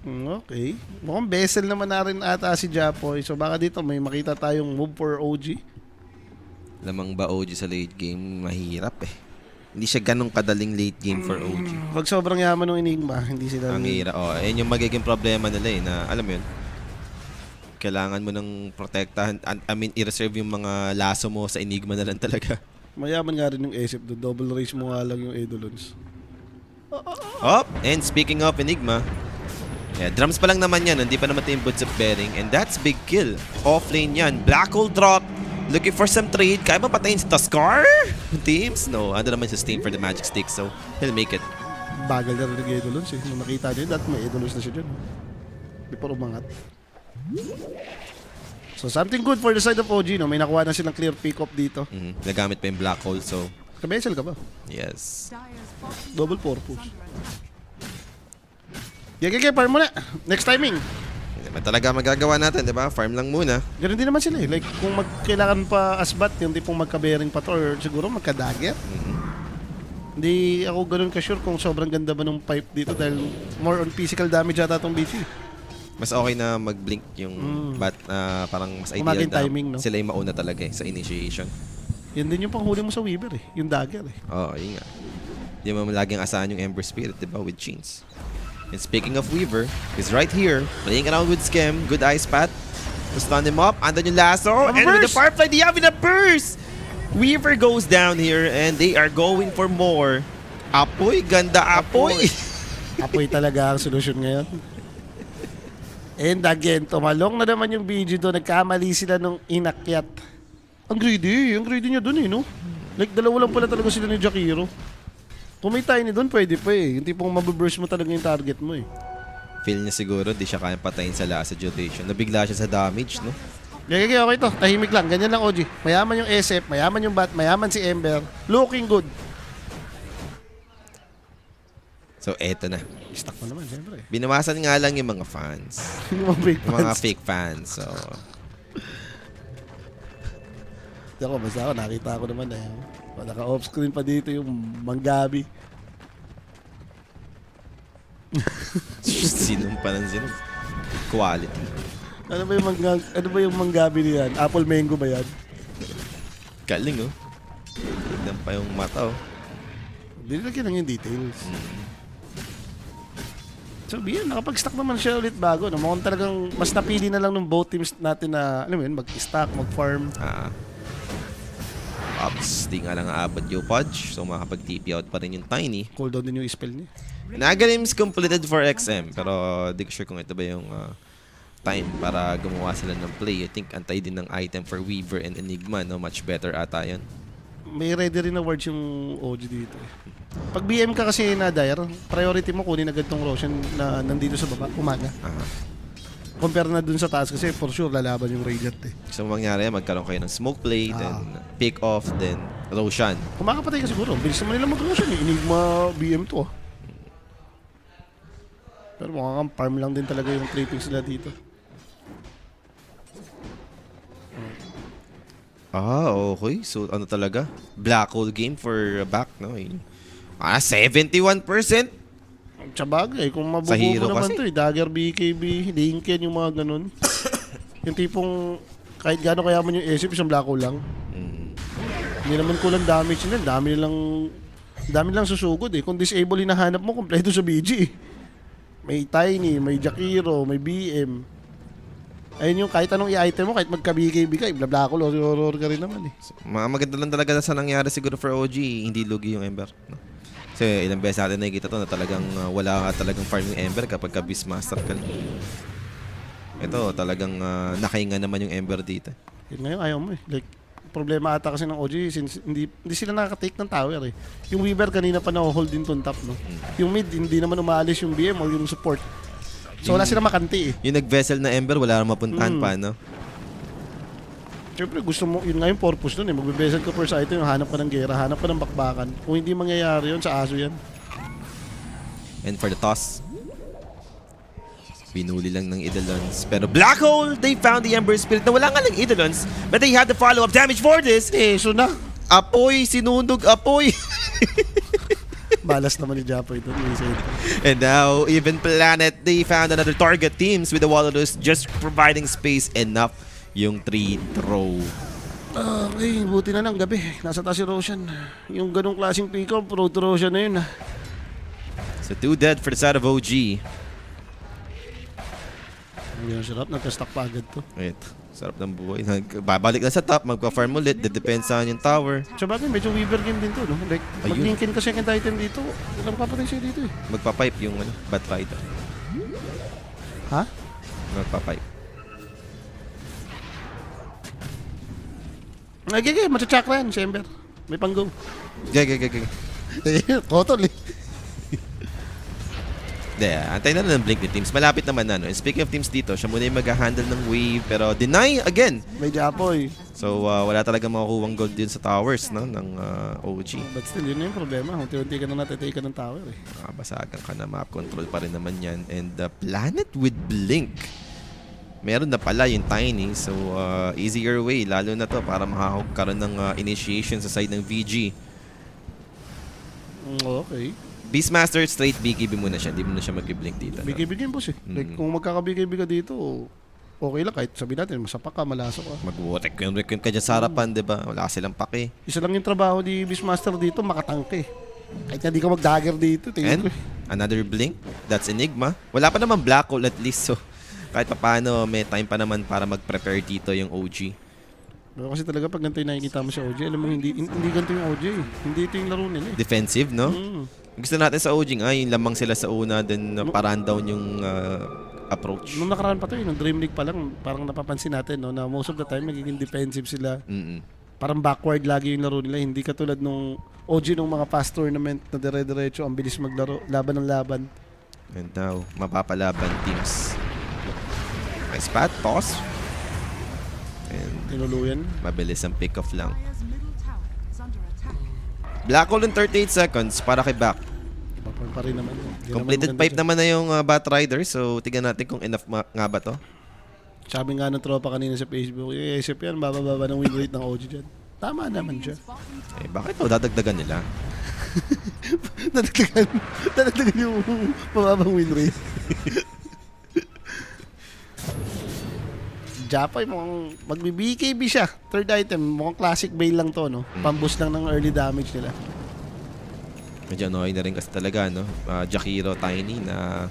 Mm. Okay. Mukhang vessel naman na rin ata si Japoy. So baka dito may makita tayong move for OG. Lamang ba OG sa late game? Mahirap eh. Hindi siya ganong kadaling late game for OG. Pag sobrang yaman ng Enigma, hindi sila... Ang hirap. Ayun yung magiging problema nila eh, na alam mo yun, kailangan mo ng protektahan, i-reserve yung mga laso mo sa Enigma na lang talaga. Mayaman nga rin yung SF doon. Double race mo nga lang yung Eidolons. Oh, and speaking of Enigma, yeah, drums pa lang naman yan, hindi pa naman ito yung Boots of Bearing, and that's big kill. Off lane yan, Black Hole drop, looking for some trade. Kaya ba patayin si Tuskar? Teams? No, ano naman sa Steam for the Magic Stick, so he'll make it. Bagal na rin yung Eidolons eh. Nung nakita niya, dati may Eidolons na siya dyan. Before umangat. So something good for the side of OG, no? May nakuha na silang clear pick-up dito. Nagamit pa yung Black Hole, so Kabesel ka ba? yes. Dire's bottom Double tower is purpose. under attack. Yeah, farm mo na. Next timing. Hindi naman talaga magagawa natin, di ba? Farm lang muna. Ganun din naman sila eh. Like, kung kailangan pa asbat, yung tipong magka-bearing pa to, or siguro magka-dagger. Hindi ako ganun ka-sure kung sobrang ganda ba ng pipe dito dahil more on physical damage yata itong BG. Mas okay na mag-blink yung parang mas ideal Umaging na timing, no? sila yung mauna talaga eh, sa initiation. Yan din yung panghuli mo sa Weaver eh. Yung dagger eh. Oo, yun nga. Hindi mo laging asahan yung Ember Spirit, di ba? With Chains. And speaking of Weaver, he's right here, playing around with Skem. Good ice path. To stun him up. Andan yung lasso. And with the Firefly, they have in a burst! Weaver goes down here and they are going for more. Apoy, ganda apoy. Apoy talaga ang solusyon ngayon. And again, tumalong na naman yung BG doon. Nagkamali sila nung inakyat. Ang greedy niya doon no? Like, dalawa lang pala talaga sila ni Jakiro. Kung may tiny doon, pwede pa eh. Yung tipong mababurst mo talaga yung target mo eh. Feel niya siguro, di siya kayang patayin sa last duration. Nabigla siya sa damage, no? Okay to. Tahimik lang. Ganyan lang, OG. Mayaman yung SF, mayaman yung Bat, mayaman si Ember. Looking good. So, eto na. Stuck mo naman, siyempre. Binawasan nga lang yung mga fans. Yung mga fake Yung mga fans. fake fans. So, Basta ako, nakita ko naman eh. Naka-off screen pa dito yung Manggabi. sinumpa ng sinum. Quality. Ano ba yung Manggabi niyan? Apple mango ba yan? Galing, oh. Tignan pa yung mata, oh. Dinilagyan lang yung details. So, yan, nakapag-stack naman siya ulit bago. No? Mukhang talagang mas napili na lang ng both teams natin na, alam mo yun, mag-stack, mag-farm. Ops, di nga lang aabot yung Pudge. So, makakapag-TP out pa rin yung Tiny. Cooldown din yung spell niya. Nagalims completed for XM. Pero, di ko sure kung ito ba yung time para gumawa sila ng play. I think antay din ng item for Weaver and Enigma. No? Much better ata yan. May ready rin na words yung OG dito eh. Pag BM ka kasi na Dire, priority mo kunin agad tong Roshan na nandito sa baba, umaga. Compare na dun sa taas kasi for sure lalaban yung Radiant eh. So, mangyari, magkaroon kayo ng smoke play, then pick off, then Roshan. Kumakapatay ka siguro. Bilis naman nila mag-Roshan eh. Enigma BM to ah. Pero mukhang farm lang din talaga yung creepings nila dito. Okay. So, ano talaga? Black hole game for back, no? 71%? Tsabagay, kung Sa hero mabubuo naman kasi. to eh. Dagger, BKB, Lincoln, yung mga ganun. Yung tipong kahit gaano kayaman yung SF, isang black hole lang. Hindi naman kulang damage nila. Dami lang susugod eh. Kung disable hinahanap mo, kompleto sa BG eh. May Tiny, may Jakiro, may BM. Ayun yung kahit anong i-item mo, kahit magka-BKB ka, bla-black hole, horror ka rin naman eh. Maganda lang talaga sa nangyari siguro for OG, hindi lugi yung Ember. No? Kasi ilang beses natin nakikita to na talagang wala ka talagang farming Ember kapag ka Beastmaster ka. Ito talagang nakahinga naman yung Ember dito. Yun ngayon, ayaw mo eh. Like, problema ata kasi ng OG since hindi sila nakaka-take ng tower eh. Yung Weaver kanina pa na-hold din tong top, no? Yung mid, hindi naman umaalis yung BM o yung support. So wala sila makanti eh. Yung nag-vessel na Ember, wala nang mapuntahan pa, no? Siyempre gusto mo, yun nga yung purpose nun eh. Magbe-bezel ka first item, yung hanap ka ng gera, hanap ka ng bakbakan. Kung hindi mangyayari yun, sa aso yan. And for the toss, binuli lang ng Idolons. Pero Black Hole, they found the Ember Spirit na wala nga lang Idolons, but they had the follow-up damage for this. So na. Apoy, sinunog, apoy. Balas naman ni Japo ito. And now, even Planet, they found another target teams with the Walrus just providing space enough yung 3-throw. Okay, buti na lang gabi. Nasa taas si Roshan. Yung ganong klaseng pick-up, road to Roshan na yun. So 2 dead for the side of OG. Hindi na sarap, nagka-stack pa agad to. Wait, sarap ng buhay. Babalik na sa top, magpa-farm ulit, dedepensa yung tower. Sabagay, medyo Weaver game din to, no? Like, Ayun. mag-linkin ka second item dito, walang papatay sa'yo dito eh. Magpa-pipe yung Bat Rider. Ha? Magpa-pipe. Nagigay, matcha-chakra yan, si Ember. May pang-go. Gag. Kotol eh. Antay na ng blink ni teams. Malapit naman na. No? And speaking of teams dito, siya muna yung mag-handle ng wave, pero deny again. May Japo eh. So, wala talaga makukuhang gold din sa towers no? ng OG. But still, yun na yung problema. Unti-unti ka na natitake ng tower eh. Basagan ka na, map control pa rin naman yan. And the Planet with Blink. Meron na pala yung Tiny. So, easier way. Lalo na to para makakaroon ng initiation sa side ng VG. Okay. Beastmaster, straight BKB muna siya. Hindi mo na siya mag-blink dito. No? BKB game boss eh. Like, kung magkaka-BKB ka dito, okay lang. Kahit sabihin natin, masapa ka, malaso ka. Mag-requiem ka dyan sa harapan, di ba? Wala silang pake. Isa lang yung trabaho ni Beastmaster dito, makatangke. Kahit na di ka mag-dagger dito, tingin ko And eh. another blink. That's Enigma. Wala pa naman Black Hole at least. So, kahit pa paano, may time pa naman para mag-prepare dito yung OG. Pero kasi talaga pag ganito yung nakikita mo sa OG, alam mo hindi ganito yung OG. Hindi ito yung laro nila eh. Defensive, no? Mm. Gusto natin sa OG nga, yung lamang sila sa una, then pa-rundown yung approach. Nung nakaraan pa to nung Dream League pa lang, parang napapansin natin no, na most of the time nagiging defensive sila. Mm-mm. Parang backward lagi yung laro nila, hindi katulad nung OG nung mga past tournament na dire-diretso, ang bilis maglaro, laban ng laban. And now, mapapalaban teams. Nice pat, toss. And Tinuluyan. mabilis ang pick-off lang. Dire's middle tower is under attack. Black hole in 38 seconds para kay Back. Iba pa rin naman. Hindi Completed naman pipe maganda naman na yung Bat Rider. So, tignan natin kung enough nga ba to. dyan. Sabi nga ng tropa kanina sa Facebook, isip yan, bababa ng win rate ng OG dyan. Tama naman siya. Eh, bakit to? Dadagdagan nila. Dadagdagan yung mababang win rate. Japay, mukhang magbi-BKB siya. Third item, mukhang classic bail lang to, no? Pamboost lang ng early damage nila. Medyo annoying na rin kasi talaga, no? Jakiro, Tiny na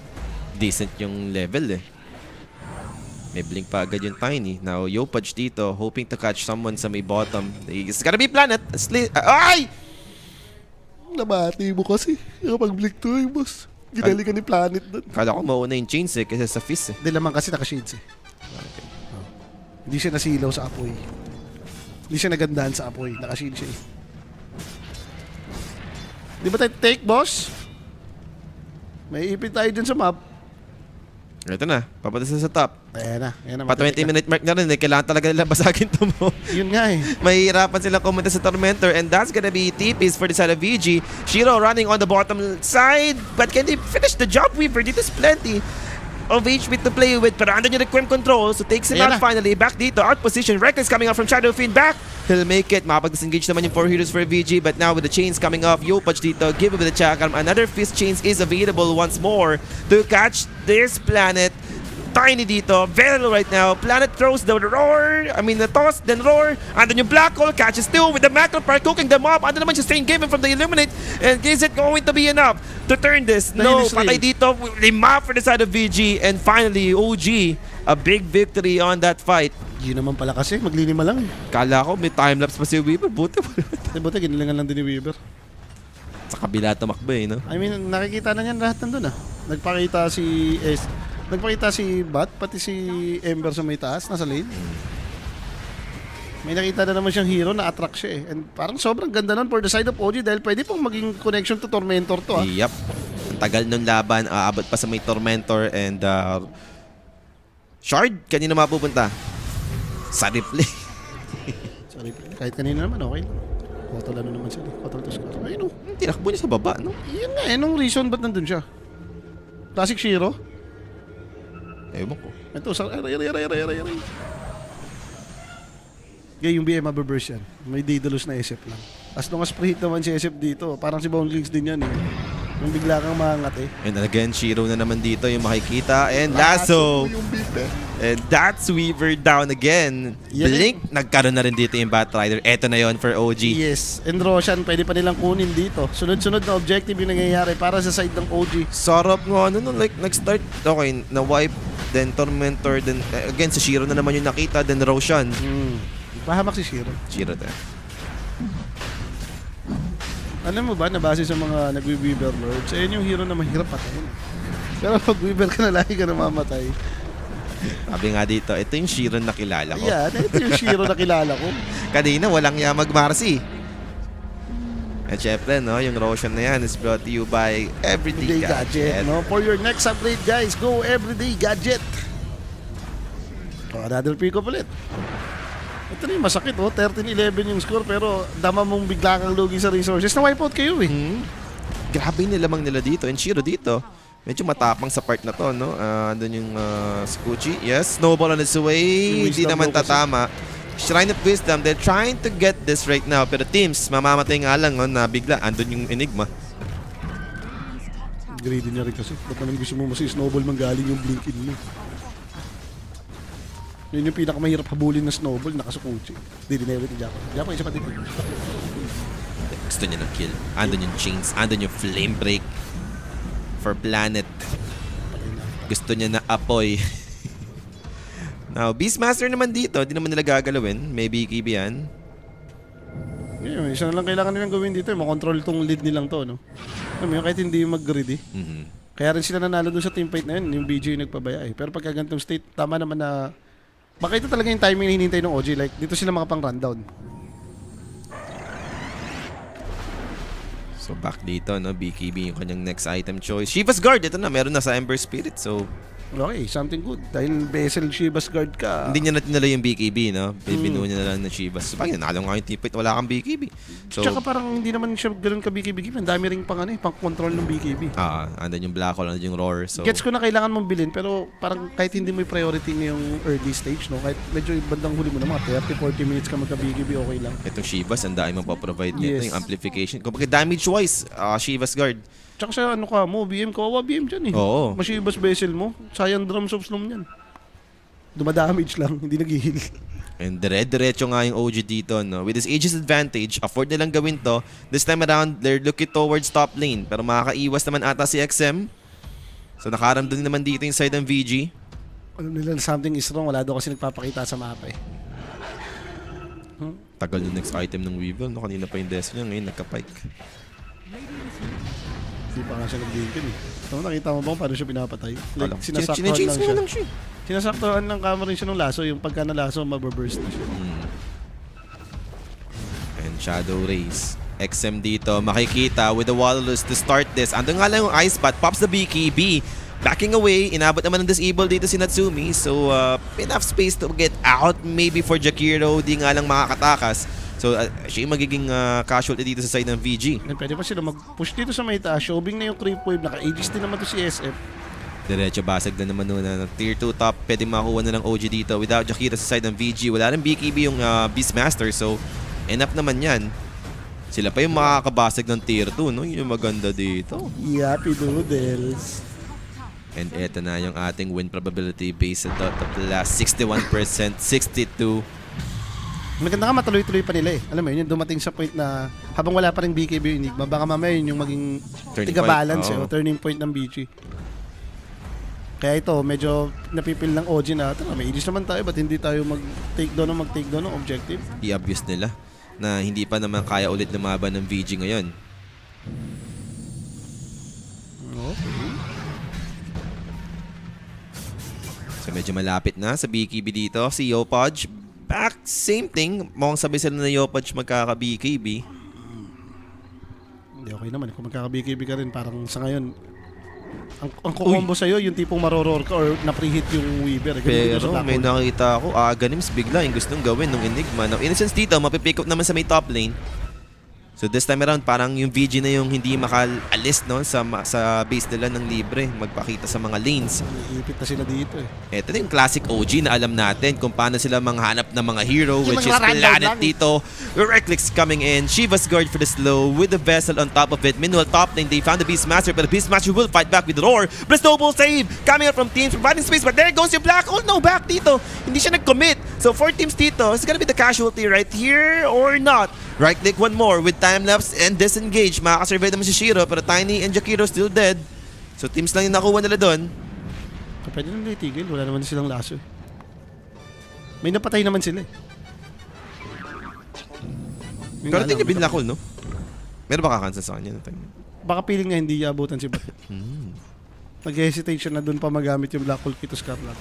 decent yung level, eh. May blink pa agad yung Tiny. Now, Yopaj dito, hoping to catch someone sa may bottom. It's gotta be Planet. Ay! Nabati mo kasi. Yung pag-blink to, boss. Ginali ka ni Planet doon. Kala ko mauna yung chains, eh, kasi sa fist, eh. Hindi naman kasi naka-shades eh. Oh. Hindi siya nasilaw sa apoy. Hindi siya nagandahan sa apoy. Naka-shield siya eh. Di ba tayo take, boss? May ipit tayo dyan sa map. Ito na, papunta sa top. Ayan na. Pa 20-minute mark na rin, eh. Kailangan talaga nila basagin to mo. Yun nga eh. Mahihirapan sila kumunta sa Tormentor, and that's gonna be TPs for the side of VG. Shiro running on the bottom side, but can they finish the job, Weaver? Dito is plenty of HP to play with, pero andun yung Requiem control, so takes him Ayan out na. finally. Back dito, out position. Reckless coming out from Shadow Fiend. Back, he'll make it. Makapag-disengage naman yung 4 heroes for VG, but now with the chains coming off, Yopaj dito, give him the check. Another fist chains is available once more to catch this Planet. Tiny dito, very low right now. Planet throws the roar, the toss, then roar. Andun yung Black Hole, catches two with the Macro Park, cooking them up. Andun naman yung Strain given from the Illuminate. And is it going to be enough to turn this? No, Nahili patay Strain. dito. Lima for the side of VG. And finally, OG, a big victory on that fight. Yun naman pala kasi. Maglinima lang eh. Kala ko may timelapse pa si Weaver. Buti Buti, ginilangan lang din ni Weaver. sa kabila tumakbo, eh, no? I mean, nakikita na niyan lahat nandun ah. Nagpakita si Bat, pati si Ember sa may taas, nasa lane. May nakita na naman siyang hero na attract siya eh. And parang sobrang ganda nun for the side of OG dahil pwede pong maging connection to Tormentor to ah. Yup. Ang tagal nung laban, aabot pa sa may Tormentor and Shard, kanina mapupunta? Sa replay. Sorry, kahit kanina naman okay lang. Hotel ano naman siya. Hotel to score. Ayun oh. Tinakbo niya sa baba, no? Yun nga eh, nung reason ba't nandun siya? Classic Shiro? Ewan ko. Ito, aray. Gaya yung BM mababurst yan. May Daedalus na SF lang. As long as pre-hit naman si SF dito, parang si Boundlings din yan eh. Yung bigla kang maangat eh. And again, Shiro na naman dito yung makikita. And Lasso. Yung beat eh. And that's Weaver down again. Yan Blink, nagkaroon na rin dito yung Bat Rider. Eto na yon for OG. Yes. And Roshan, pwede pa nilang kunin dito. Sunod-sunod na objective yung nangyayari para sa side ng OG. Sarap nga, like, nag-start, okay, na-wipe, then Tormentor, then, again, si Shiro na naman yung nakita, then Roshan. Pahamak si Shiro. Shiro tayo. Alam mo ba, nabase sa mga nag-Weaver Lords, ayun yung hero na mahirap patayin. Pero pag Weaver ka na, lagi ka namamatay. Sabi nga dito, ito yung Shiro na kilala ko. Ayan, ito yung Shiro na kilala ko. Kanina, walang Yamag Marcy. At syempre, no, yung Roshan na yan is brought to you by Everyday Everyday Gadget. No? For your next upgrade, guys, go Everyday Gadget. Another pick up ulit. Ito na yung masakit, 13-11 yung score, pero dama mong bigla kang lugi sa resources. Na-wipe out kayo eh. Grabe yung nilamang nila dito. And Shiro dito, medyo matapang sa part na to, no? Andun yung Scucci. Yes, snowball on its way. Hindi Wisdom naman daw kasi. tatama. Shrine of Wisdom, they're trying to get this right now. Pero teams, mamamatay nga lang, no, na bigla. Andun yung Enigma. Greedy niya rin kasi. Ba't naman gusto mo snowball manggaling yung blinkin mo? Yun yung pinakamahirap habulin na snowball, nakasukuchi. Hindi dinewit ni Japan. Japan, isa pa dito. Gusto niya ng kill. Andun yung chains. Andun yung flame break for Planet. Gusto niya na apoy. Now, Beastmaster naman dito, di naman nila gagalawin. May BKB yan. Yeah, isa na lang kailangan nilang gawin dito, makontrol tong lead nilang to, no? Alam mo yun, kahit hindi mag-greedy. Kaya rin sila nanalo doon sa teamfight na yun, yung BG yung nagpabaya eh. Pero pagka ganitong state, tama naman na... Baka ito talaga yung timing na hinintay ng OG, like dito sila mga pang rundown. So, back dito, no? BKB yung kanyang next item choice. Shiva's Guard, ito na, meron na sa Ember Spirit. So, Okay, something good. Dahil Vessel Shiva's Guard ka. hindi niya na tinalo yung BKB, no? Binuo niya na lang ng Shiva's. So, bakit nalo nga yung teamfight, wala kang BKB. So, Tsaka parang hindi naman siya ganun ka BKB. Ang dami ring pang ano eh, pang control ng BKB. andun yung Black Hole, andun yung Roar. So, Gets ko na kailangan mong bilhin, pero parang kahit hindi mo i-priority yung early stage, no? Kahit medyo bandang huli mo na mga 30-40 minutes ka magka-BKB, okay lang. itong Shiva's, ang dami mapaprovide nito. Yes. Yung amplification. Kung damage-wise, Shiva's Guard. Tsaka sa ano ka mo, BM, kawawa BM dyan eh. Oo. Masibas Vessel mo, sayang drums of sloom yan. Dumadamage lang, hindi nag-heal. And dire-diretso nga yung OG dito, no? With his Aegis advantage, afford nilang gawin to. This time around, they're looking towards top lane. Pero makakaiwas naman ata si XM. So nakaramdam din naman dito yung side ng VG. Alam nila na something is wrong, wala daw kasi nagpapakita sa mapa eh. Tagal yung next item ng Weevil, no? Kanina pa yung deso niya, ngayon nagka-pike. Hindi pa nga siya nag-beacon eh. So, nakita mo ba kung paano siya pinapatay? Like, Alam. sinasaktuhan Chine-change lang mo siya. lang siya. Sinasaktuhan lang kama rin siya ng laso, yung pagka nalaso, mababurst na siya. And Shadow Rays. XM dito, makikita with the Walrus to start this. Ando nga lang yung Ice Bat, pops the BKB. Backing away, inabot naman ng disable dito si Natsumi. So, enough space to get out. Maybe for Jakiro, di nga lang makakatakas. So, siya yung magiging casualty dito sa side ng VG. And pwede pa sila mag-push dito sa may taas, showing na yung creep wave, naka-aegis din naman to si SF. Diretso basag na naman nun na tier 2 top. Pwede makuha na ng OG dito without Jakiro sa side ng VG. Wala rin BKB yung Beastmaster. So, enough naman yan. Sila pa yung makakabasag ng tier 2, no? Yung maganda dito. Yappy doodles. And eto na yung ating win probability based on the last 61%, 62. Maganda nga matuloy-tuloy pa nila eh. Alam mo yun, yung dumating sa point na habang wala pa rin BKB yung Enigma, baka mamaya yun yung maging Turning tiga-balance point, eh, o turning point ng BG. Kaya ito, medyo napipil ng OG na, tara, may aegis naman tayo, ba't hindi tayo mag-take down ng objective? I-abuse nila na hindi pa naman kaya ulit lumaban ng VG ngayon. Okay. So medyo malapit na sa BKB dito. Si Yopodge, back, same thing. Mukhang sabi sila na Yopodge magkaka-BKB. Hindi, okay naman. Kung magkaka-BKB ka rin, parang sa ngayon, ang kukombo sa'yo, yung tipong maroror ka or na-preheat yung Weaver. Ganun dito Pero sa Black may Hole. nakita ako, Aganims bigla yung gustong gawin ng Enigma. Now, in a sense dito, mapipick up naman sa may top lane. So this time around, parang yung VG na yung hindi makaalis no, sa base nila ng libre. Magpakita sa mga lanes. Iipit na sila dito eh. Ito na yung classic OG na alam natin kung paano sila manghanap ng mga hero, Yung which is mga random Planet lang. dito. Recklix coming in. Shiva's Guard for the slow with the Vessel on top of it. Meanwhile, top lane, they found the Beastmaster, but the Beastmaster will fight back with Roar. But a snowball save coming out from teams, providing space, but there goes yung Black Hole. No, back dito. Hindi siya nag-commit. So 4 teams dito. Is it gonna be the casualty right here or not? Right click one more with time lapse and disengage. Makakasurvive naman si Shiro, pero Tiny and Jakiro still dead. So teams lang yung nakuha nila doon. So, pwede nang itigil. Wala naman silang laso eh. May napatay naman sila eh. Yun Pero nga tingin lang. Black Hole, no? Meron ba kakansel sa kanya? Baka piling niya hindi abutan si Bat. Nag-hesitate siya na doon pa magamit yung Black Hole Kito Scarlet.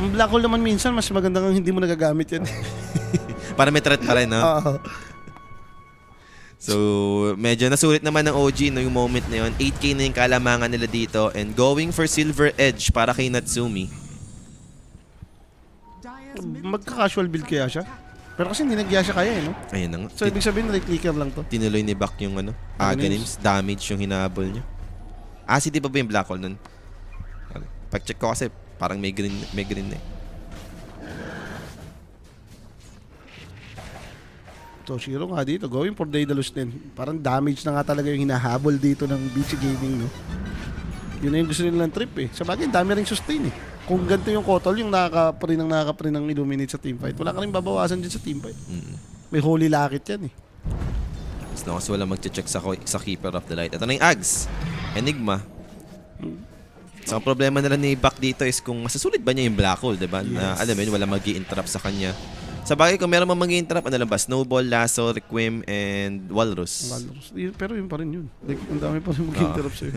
Ang Black Hole naman minsan, mas maganda nga hindi mo nagagamit yan. Para may threat pa rin, no? Oo. So, medyo nasulit naman ng OG no, yung moment na yun. 8k na yung kalamangan nila dito and going for Silver Edge para kay Natsumi. Dire's mid Magka-casual build kaya siya? Pero kasi hindi nag-iya siya kaya eh, no? Ayun na nga. So, ibig sabihin, right-clicker lang to. Tinuloy ni Bak yung ano, Aganims. Damage yung hinahabol niya. City pa ba yung Black Hole nun? Pag-check ko kasi parang may green na eh. So, Shiro nga dito, going for Daedalus din. Parang damage na nga talaga yung hinahabol dito ng BG Gaming, no? Yun na yung gusto nilang trip eh. Sa bagay, dami rin sustain eh. Kung ganito yung Kotol, yung nakaka-pre ng Illuminate sa teamfight, wala ka rin babawasan dyan sa teamfight. May holy lakit yan eh. As long as wala mag-check sa Keeper of the Light. Ito na yung Ags. Enigma. So, ang problema nila ni Bak dito is kung masasulit ba niya yung Black Hole, diba? Na, alam mo yun, wala mag-i-interrupt sa kanya. Sa bagay, kung meron mang mag-i-interrupt, ano lang ba? Snowball, Lasso, Requiem, and Walrus. Pero yun pa rin yun. Like, ang dami pa rin mag-interrupt sa'yo.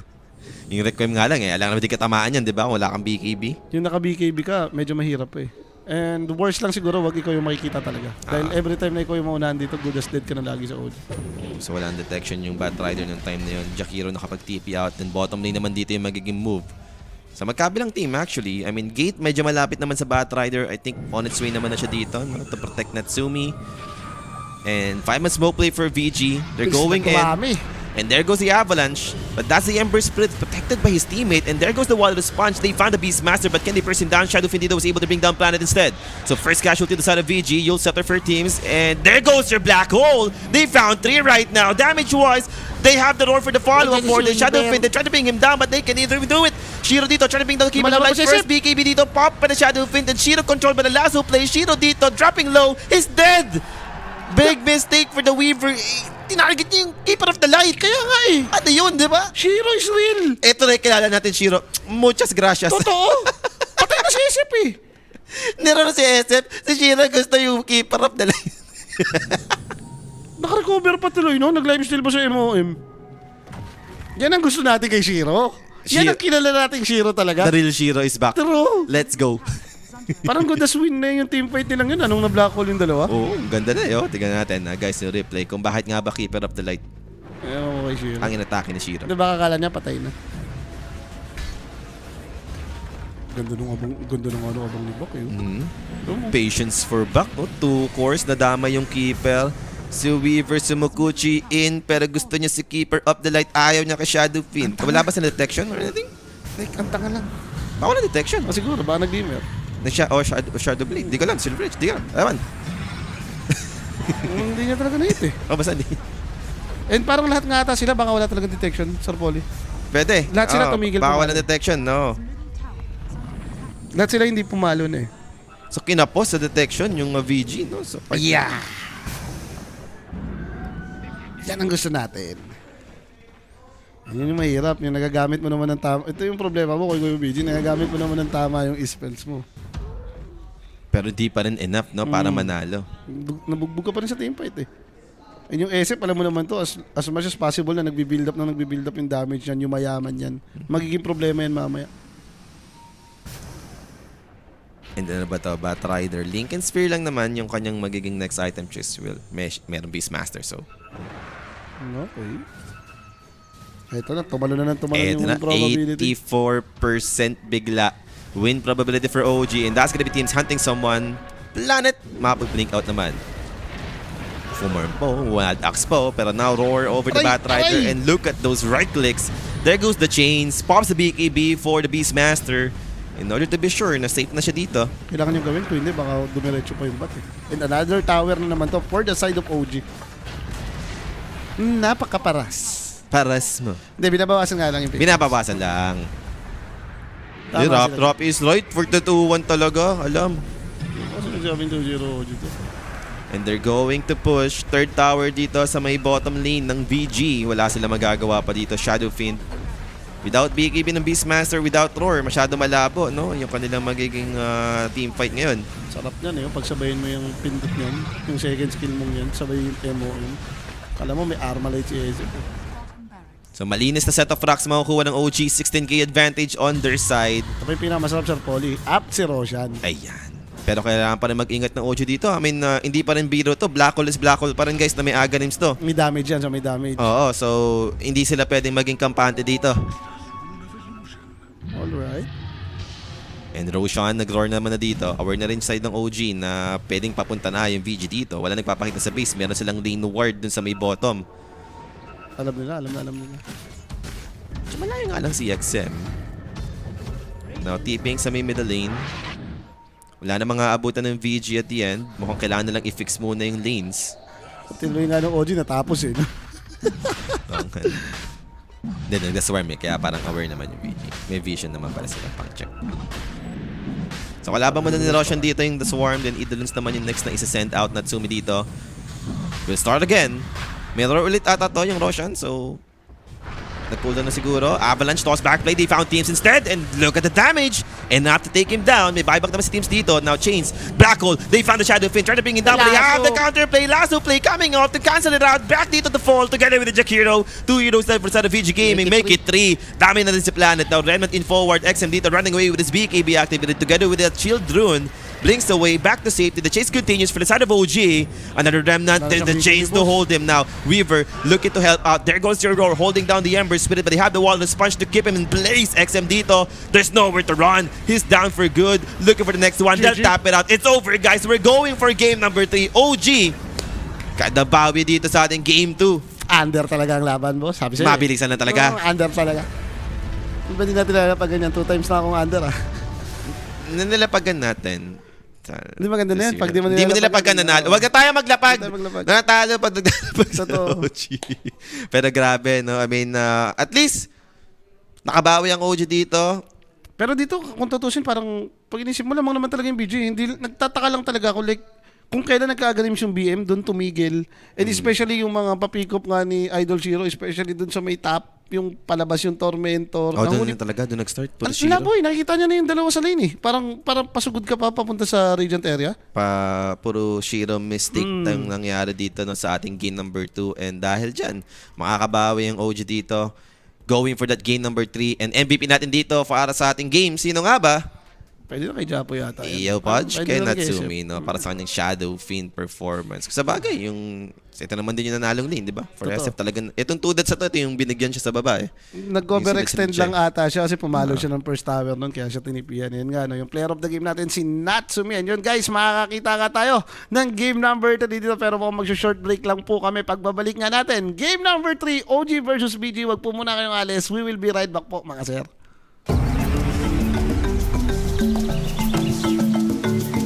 Yung Requiem nga lang alam naman di katamaan yan, diba? Wala kang BKB. Yung naka-BKB ka, medyo mahirap eh. And the worst lang siguro, wag ikaw yung makikita talaga. Dahil every time na ikaw yung maunahan dito, good as dead ka na lagi sa OG. So, walang detection yung Batrider ng time na yun. Jakiro nakapag-TP out, then bottom lane naman dito yung magiging move. Sa magkabilang team actually, I mean, Gate medyo malapit naman sa Batrider. I think on its way naman na siya dito, no, to protect Natsumi. And 5-man smoke play for VG. They're going in. And there goes the Avalanche. But that's the Ember Split protected by his teammate. And there goes the Walrus Punch. They found the Beastmaster, but can they press him down? Shadow Findito was able to bring down Planet instead. So first casualty to the side of VG. You'll settle for teams. And there goes your Black Hole. They found 3 right now. Damage-wise, they have the roar for the follow-up for the Shadow Fin. They try to bring him down, but they can either do it. Shiro dito trying to bring down the Keeper of Life first. BKB dito, pop by the Shadow Fin. Then Shiro controlled by the Lasso play. Shiro dito, dropping low. He's dead. Big mistake for the Weaver. Tinarget niya yung Keeper of the Light. Kaya nga eh. Ano yun, di ba? Shiro is real! Ito na yung kilala natin, Shiro. Muchas gracias. Totoo! Patay na si SF eh! Nero si SF. Si Shiro gusto yung Keeper of the Light. Naka-recover pa tuloy, no? Nag-lifesteal pa sa MOM. Yan ang gusto natin kay Shiro. Yan ang kilala nating Shiro talaga. The real Shiro is back. True. Let's go. Parang good as win na yung teamfight nilang yun. Anong na-black hole yung dalawa? Oo, ganda na yun. Tignan natin, guys, yung replay. Kung bakit nga ba Keeper of the Light Ewan ko kay Shiro. ang inatake ni Shiro. Di ba kakala niya patay na? Ganda nung abang ni Bak eh. Patience for back. 2 cores, nadama yung Keeper. Si Weaver, Sumukuchi in, pero gusto niya si Keeper of the Light. Ayaw niya kay Shadow Fin. Wala ba sa detection or anything? Like, ang tanga lang. Baka wala detection. O siguro, baka nag-gamer. Shadow Blade. Di ko lang. Silver Edge. Di ko lang. Ewan. Hindi niya talaga na-hit eh. Basta di. And parang lahat nga ata sila, baka wala talaga detection, Sir Polly. Pwede. Lahat sila tumigil Baka pumalo. wala detection, no. Lahat sila hindi pumalo na eh. So, kinapos sa detection yung VG, no? So, Yeah! Yan ang gusto natin. Yun yung mahirap, yung nagagamit mo naman ng tama. Ito yung problema mo kung yung BG, nagagamit mo naman ng tama yung spells mo. pero di pa rin enough, no? Para manalo. Nabugbog ka pa rin sa teamfight eh. And yung SF, alam mo naman to, as much as possible na nagbi-build up yung damage yan, yung mayaman yan. Magiging problema yan mamaya. And then ano ba ito? Batrider. Lincoln Sphere lang naman yung kanyang magiging next item choice. Meron Beastmaster, so. Okay. Ito na, tumalo na Ito yung na, probability. 84% bigla. Win probability for OG. And that's gonna be teams hunting someone. Planet, mapag-blink out naman. Fumorm po, Wild Axe po, pero now roar over the Batrider. And look at those right clicks. There goes the chains. Pops the BKB for the Beastmaster. In order to be sure na safe na siya dito. Kailangan yung gawin, kung hindi, baka dumiretso pa yung bat eh. And another tower na naman to for the side of OG. Napakaparas. Paras mo. Hindi, binabawasan nga lang yung pick. Binabawasan lang. Tama Drop is right for the 2-1 talaga. Alam. Kasi nagsabing 2-0 dito. And they're going to push. Third tower dito sa may bottom lane ng VG. Wala sila magagawa pa dito. Shadow Fin. Without BKB ng Beastmaster, without Roar, masyado malabo, no? Yung kanilang magiging team fight ngayon. Sarap niyan eh. Pagsabayin mo yung pindot niyan, yung second skill mong yan, sabay yung MOM. Kala mo may Armalite si SF. So malinis na set of racks makukuha ng OG. 16k advantage on their side. Ito pa yung pinakamasarap, Sir Polly. Up si Roshan. Ayan. Pero kailangan pa rin mag-ingat ng OG dito. I mean, hindi pa rin biro to. Black hole is black hole pa rin, guys, na may Aghanims to. May damage yan, so may damage. Oo, so hindi sila pwedeng maging kampante dito. Alright. And Roshan, nag-roar naman na dito. Aware na rin side ng OG na pwedeng papunta na yung VG dito. Wala nagpapakita sa base. Meron silang lane ward dun sa may bottom. Alam nila. So malayo nga lang si XM. Now, tipping sa may middle lane. Wala na mga abutan ng VG at the end. Mukhang kailangan na lang i-fix muna yung lanes. Tinuloy nga ng OG, natapos eh. Then, nag-swarm eh. Kaya parang aware naman yung VG. May vision naman para sila pang check. So, kalaban mo na ni Roshan dito yung The Swarm. Then, Idolons naman yung next na isa-send out Natsumi dito. We'll start again. May roar ulit ata to yung Roshan. So, Nag-pull down na siguro. Avalanche toss back play. They found Teams instead. And look at the damage. Enough to take him down. May buyback naman si Teams dito. Now Chains. Black Hole. They found the Shadow Fin. Trying to bring him down. But they have the counter play. Lasso play coming off to cancel it out. Back dito to fall together with the Jakiro. 2 heroes left for side of VG Gaming. Make it 3. Dami na din si Planet. Now Remnant in forward. XM dito running away with his BKB activated together with that Shield Rune. Blinks away, back to safety. The chase continues for the side of OG. Another Remnant. There's the Chains to hold him now. Weaver looking to help out. There goes your roar, holding down the Ember Spirit, but they have the wall and the sponge to keep him in place. XM dito. There's nowhere to run. He's down for good. Looking for the next one. They'll tap it out. It's over, guys. We're going for game number 3. OG. Kada bawi dito sa ating game 2. Under talaga ang laban, boss. Sabi sa'yo. Mabilisan na talaga. Under talaga. Hindi natin pag ganyan. 2 times na akong under, ah. Nanilapagan natin. Hindi maganda na yan. Pag di mo nilapagan nanalo. Huwag na tayo maglapag. Huwag tayo maglapag. Natalo pag naglalapag sa Totoo. OG. Pero grabe, no? I mean, at least, nakabawi ang OG dito. Pero dito, kung tutusin, parang pag inisip mo lamang naman talaga yung BG, hindi, nagtataka lang talaga ako, like, kung kailan nagka-agreements yung BM, doon tumigil. And especially yung mga papikop nga ni Idol Shiro, especially doon sa may top, yung palabas yung Tormentor. Oh, doon Nahuli- yun talaga. Doon nag-start. Puro Wala, Shiro. boy, nakikita niya na yung dalawa sa lane eh. Parang pasugod ka pa papunta sa Radiant area. Puro Shiro mistake ang nangyari dito no, sa ating game number 2. And dahil dyan, makakabawi yung OG dito. Going for that game number 3. And MVP natin dito para sa ating game. Sino nga ba? Pwede na kay Japo yata. Iyo Podge Pwede kay na kay Natsumi, no? Para sa kanyang Shadow Fiend performance. Sa bagay, yung ito naman din yung nanalong lane, di ba? For Totoo. SF talagang, itong tudad sa to, ito yung binigyan siya sa baba eh. Nag-overextend Yung lang ata siya kasi pumalo siya ng first tower nun kaya siya tinipian. Yan nga, no, yung player of the game natin si Natsumi. And yun guys, makakakita ka tayo ng game number 3 dito pero mukhang mag-short break lang po kami pagbabalik nga natin. Game number 3, OG versus BG. Wag po muna kayong alis. We will be right back po mga sir.